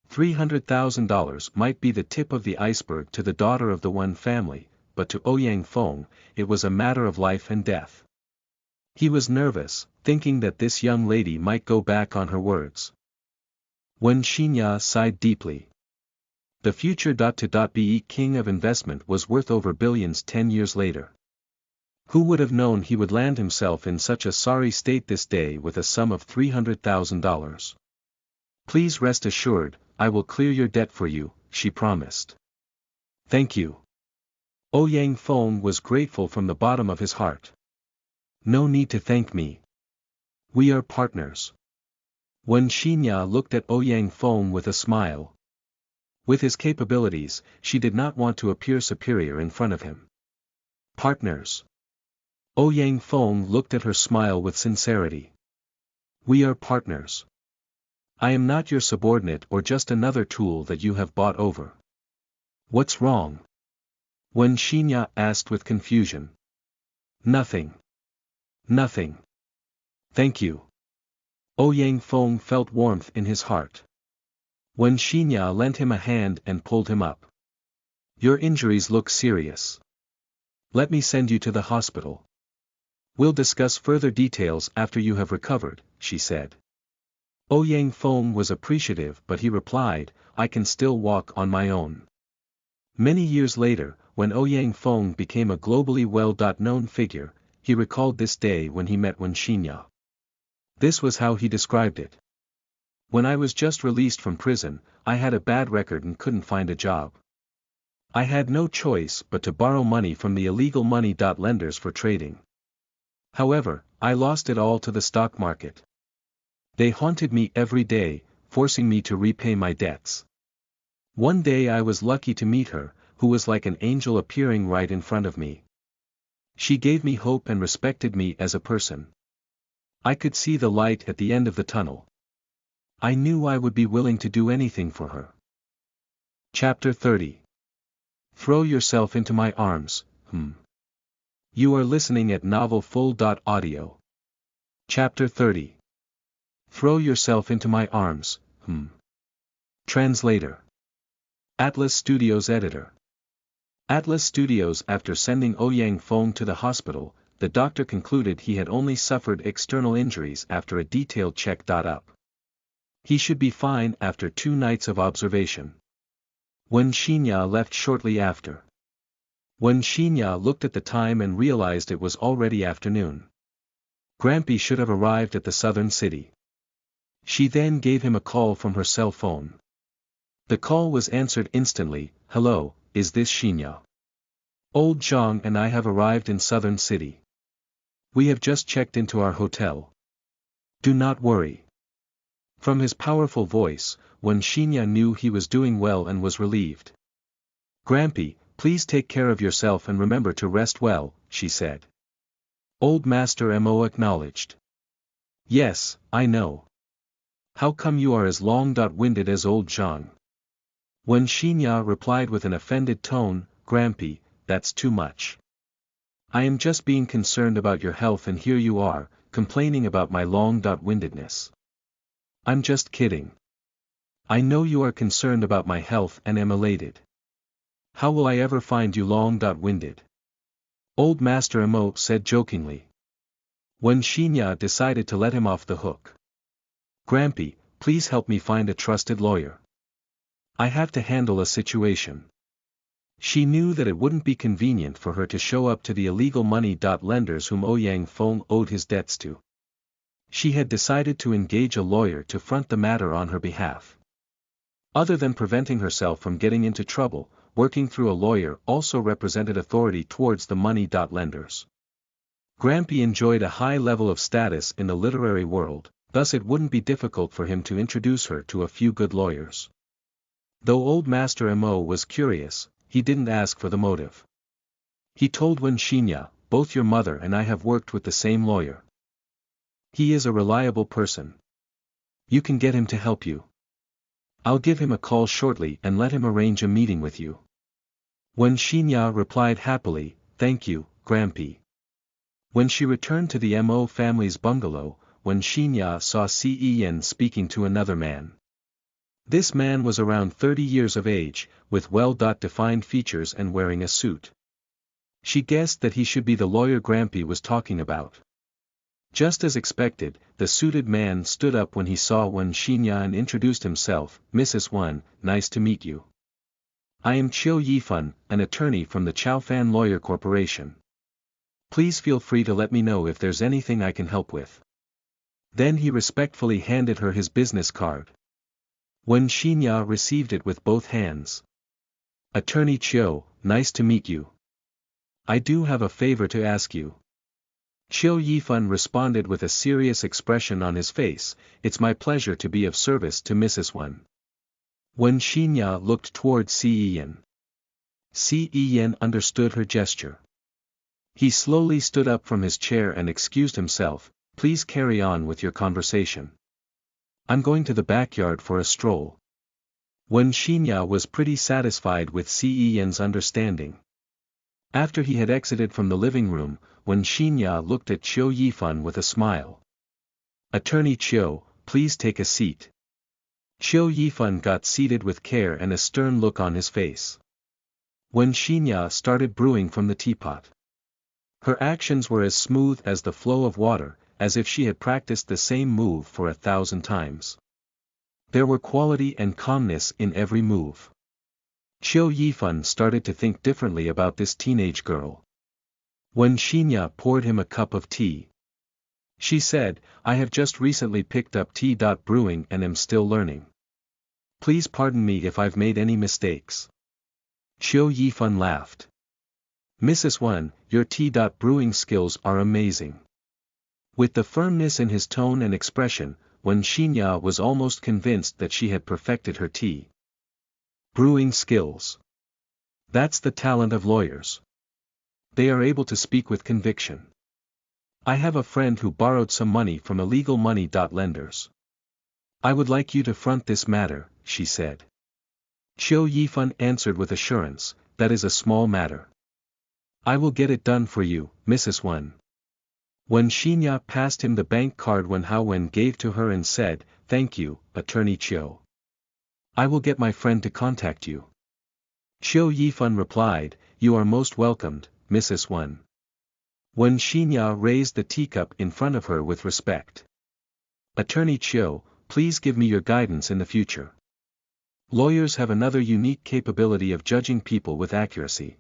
$300,000 might be the tip of the iceberg to the daughter of the Wen family, but to Ouyang Feng, it was a matter of life and death." He was nervous, thinking that this young lady might go back on her words. Wen Xinya sighed deeply. The future be king of investment was worth over billions 10 years later. Who would have known he would land himself in such a sorry state this day with a sum of $300,000? "Please rest assured, I will clear your debt for you," she promised. "Thank you." Ouyang Feng was grateful from the bottom of his heart. "No need to thank me. We are partners." Wen Xinya looked at Ouyang Feng with a smile. With his capabilities, she did not want to appear superior in front of him. "Partners." Ouyang Feng looked at her smile with sincerity. "We are partners. I am not your subordinate or just another tool that you have bought over." "What's wrong?" Wen Xinya asked with confusion. "Nothing. Nothing. Thank you." Ouyang Feng felt warmth in his heart. Wen Xinya lent him a hand and pulled him up. "Your injuries look serious. Let me send you to the hospital. We'll discuss further details after you have recovered," she said. Ouyang Feng was appreciative but he replied, "I can still walk on my own." Many years later, when Ouyang Feng became a globally well-known figure, he recalled this day when he met Wen Xinya. This was how he described it. "When I was just released from prison, I had a bad record and couldn't find a job. I had no choice but to borrow money from the illegal money lenders for trading. However, I lost it all to the stock market. They haunted me every day, forcing me to repay my debts. One day I was lucky to meet her, who was like an angel appearing right in front of me. She gave me hope and respected me as a person. I could see the light at the end of the tunnel. I knew I would be willing to do anything for her." Chapter 30. Throw yourself into my arms. You are listening at novelfull.audio. Chapter 30. Throw yourself into my arms. Translator. Atlas Studios Editor. Atlas Studios. After sending Ouyang Feng to the hospital, the doctor concluded he had only suffered external injuries after a detailed check-up. He should be fine after 2 nights of observation. Wen Xinya left shortly after. Wen Xinya looked at the time and realized it was already afternoon. Grampy should have arrived at the southern city. She then gave him a call from her cell phone. The call was answered instantly. "Hello, is this Xinya? Old Zhang and I have arrived in southern city. We have just checked into our hotel. Do not worry. From his powerful voice, Wen Shinya knew he was doing well and was relieved. Grampy, please take care of yourself and remember to rest well, she said. Old Master Mo acknowledged. Yes, I know. How come you are as long-winded as old Zhang? Wen Shinya replied with an offended tone, Grampy, that's too much. I am just being concerned about your health and here you are, complaining about my long-windedness. I'm just kidding. I know you are concerned about my health and am elated. How will I ever find you long-winded? Old Master Mo said jokingly. Wen Shinya decided to let him off the hook. Grampy, please help me find a trusted lawyer. I have to handle a situation. She knew that it wouldn't be convenient for her to show up to the illegal money lenders whom Ouyang Feng owed his debts to. She had decided to engage a lawyer to front the matter on her behalf. Other than preventing herself from getting into trouble, working through a lawyer also represented authority towards the money lenders. Grampy enjoyed a high level of status in the literary world, thus it wouldn't be difficult for him to introduce her to a few good lawyers. Though Old Master Mo was curious, he didn't ask for the motive. He told Wen Shinya, both your mother and I have worked with the same lawyer. He is a reliable person. You can get him to help you. I'll give him a call shortly and let him arrange a meeting with you. Wen Shinya replied happily, thank you, Grampy. When she returned to the Mo family's bungalow, Wen Shinya saw Yen speaking to another man. This man was around 30 years of age, with well-defined features and wearing a suit. She guessed that he should be the lawyer Grampy was talking about. Just as expected, the suited man stood up when he saw Wen Shinya and introduced himself, Mrs. Wen, nice to meet you. I am Chiu Yifan, an attorney from the Chaofan Lawyer Corporation. Please feel free to let me know if there's anything I can help with. Then he respectfully handed her his business card. Wen Shinya received it with both hands. Attorney Chiu, nice to meet you. I do have a favor to ask you. Chiu Yifan responded with a serious expression on his face, it's my pleasure to be of service to Mrs. Wen. Wen Shinya looked toward Yen. Yen understood her gesture. He slowly stood up from his chair and excused himself, please carry on with your conversation. I'm going to the backyard for a stroll. Wen Shinya was pretty satisfied with Yen's understanding. After he had exited from the living room, Wen Shinya looked at Chiu Yifan with a smile. Attorney Chiu, please take a seat. Chiu Yifan got seated with care and a stern look on his face. Wen Shinya started brewing from the teapot. Her actions were as smooth as the flow of water, as if she had practiced the same move for 1,000 times. There were quality and calmness in every move. Chiu Yifan started to think differently about this teenage girl. Wen Shinya poured him a cup of tea. She said, I have just recently picked up tea. Brewing and am still learning. Please pardon me if I've made any mistakes. Chiu Yifan laughed. Mrs. Wen, your tea. Brewing skills are amazing. With the firmness in his tone and expression, Wen Shinya was almost convinced that she had perfected her tea. Brewing skills. That's the talent of lawyers. They are able to speak with conviction. I have a friend who borrowed some money from illegal money lenders. I would like you to front this matter, she said. Chiu Yifan answered with assurance, that is a small matter. I will get it done for you, Mrs. Wen. Wen Shinya passed him the bank card Wen Haowen gave to her and said, thank you, Attorney Chiu. I will get my friend to contact you. Chiu Yifan replied, you are most welcomed, Mrs. Wen. Wen Shinya raised the teacup in front of her with respect. Attorney Chiu, please give me your guidance in the future. Lawyers have another unique capability of judging people with accuracy.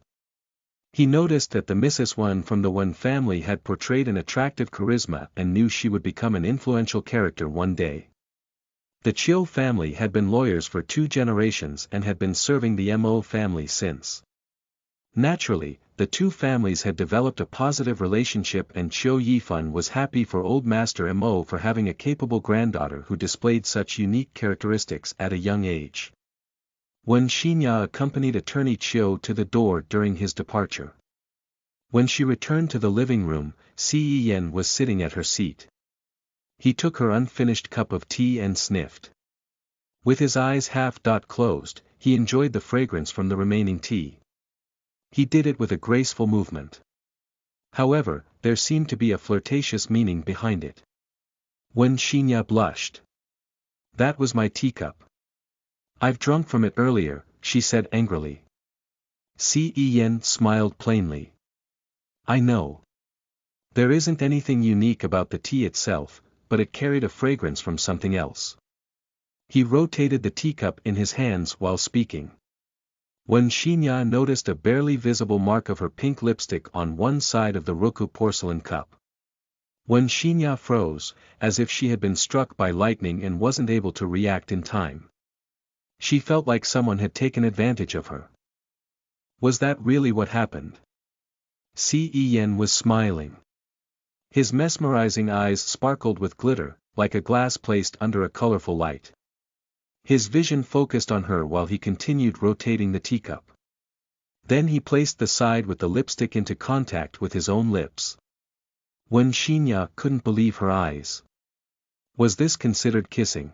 He noticed that the Mrs. Wen from the Wen family had portrayed an attractive charisma and knew she would become an influential character one day. The Chiu family had been lawyers for 2 generations and had been serving the Mo family since. Naturally, the two families had developed a positive relationship and Chiu Yifan was happy for old Master Mo for having a capable granddaughter who displayed such unique characteristics at a young age. Wen Xinya accompanied attorney Chiu to the door during his departure. When she returned to the living room, Si Yen was sitting at her seat. He took her unfinished cup of tea and sniffed. With his eyes half closed, he enjoyed the fragrance from the remaining tea. He did it with a graceful movement. However, there seemed to be a flirtatious meaning behind it. Wen Xinya blushed. "That was my teacup. I've drunk from it earlier," she said angrily. Si Yen smiled plainly. "I know. There isn't anything unique about the tea itself, but it carried a fragrance from something else." He rotated the teacup in his hands while speaking. When Xinya noticed a barely visible mark of her pink lipstick on one side of the Roku porcelain cup. When Xinya froze, as if she had been struck by lightning and wasn't able to react in time. She felt like someone had taken advantage of her. Was that really what happened? Si Yen was smiling. His mesmerizing eyes sparkled with glitter, like a glass placed under a colorful light. His vision focused on her while he continued rotating the teacup. Then he placed the side with the lipstick into contact with his own lips. Wen Xinya couldn't believe her eyes. Was this considered kissing?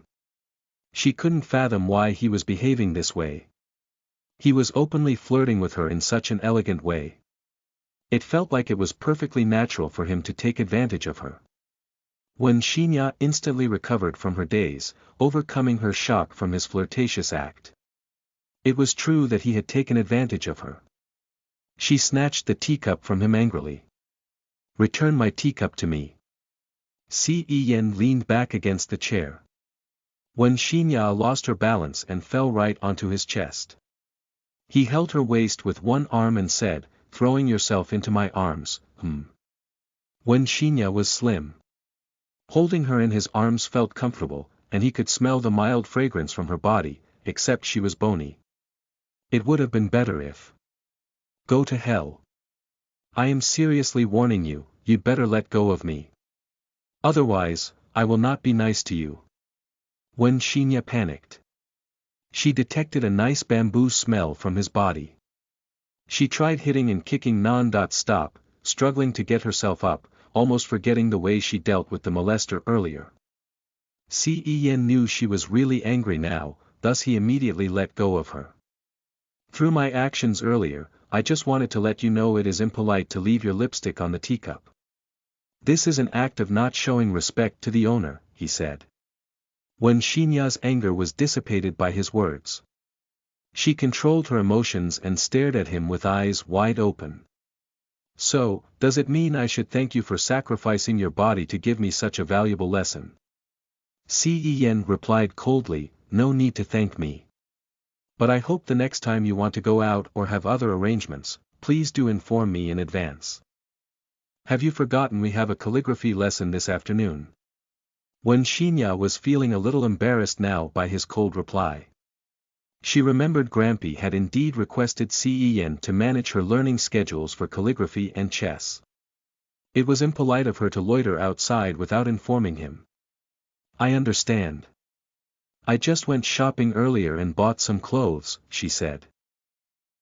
She couldn't fathom why he was behaving this way. He was openly flirting with her in such an elegant way. It felt like it was perfectly natural for him to take advantage of her. When Xinya instantly recovered from her daze, overcoming her shock from his flirtatious act. It was true that he had taken advantage of her. She snatched the teacup from him angrily. "Return my teacup to me." Si Yen leaned back against the chair. When Xinya lost her balance and fell right onto his chest. He held her waist with one arm and said, "Throwing yourself into my arms, When Xinya was slim. Holding her in his arms felt comfortable, and he could smell the mild fragrance from her body, except she was bony. It would have been better if. Go to hell. I am seriously warning you, you'd better let go of me. Otherwise, I will not be nice to you. When Xinya panicked. She detected a nice bamboo smell from his body. She tried hitting and kicking non-stop, struggling to get herself up, almost forgetting the way she dealt with the molester earlier. Si Yen knew she was really angry now, thus he immediately let go of her. "Through my actions earlier, I just wanted to let you know it is impolite to leave your lipstick on the teacup. This is an act of not showing respect to the owner," he said. When Shinya's anger was dissipated by his words. She controlled her emotions and stared at him with eyes wide open. "So, does it mean I should thank you for sacrificing your body to give me such a valuable lesson?" Si Yen replied coldly, "No need to thank me. But I hope the next time you want to go out or have other arrangements, please do inform me in advance. Have you forgotten we have a calligraphy lesson this afternoon?" When Shinya was feeling a little embarrassed now by his cold reply. She remembered Grampy had indeed requested Si Yen to manage her learning schedules for calligraphy and chess. It was impolite of her to loiter outside without informing him. "I understand. I just went shopping earlier and bought some clothes," she said.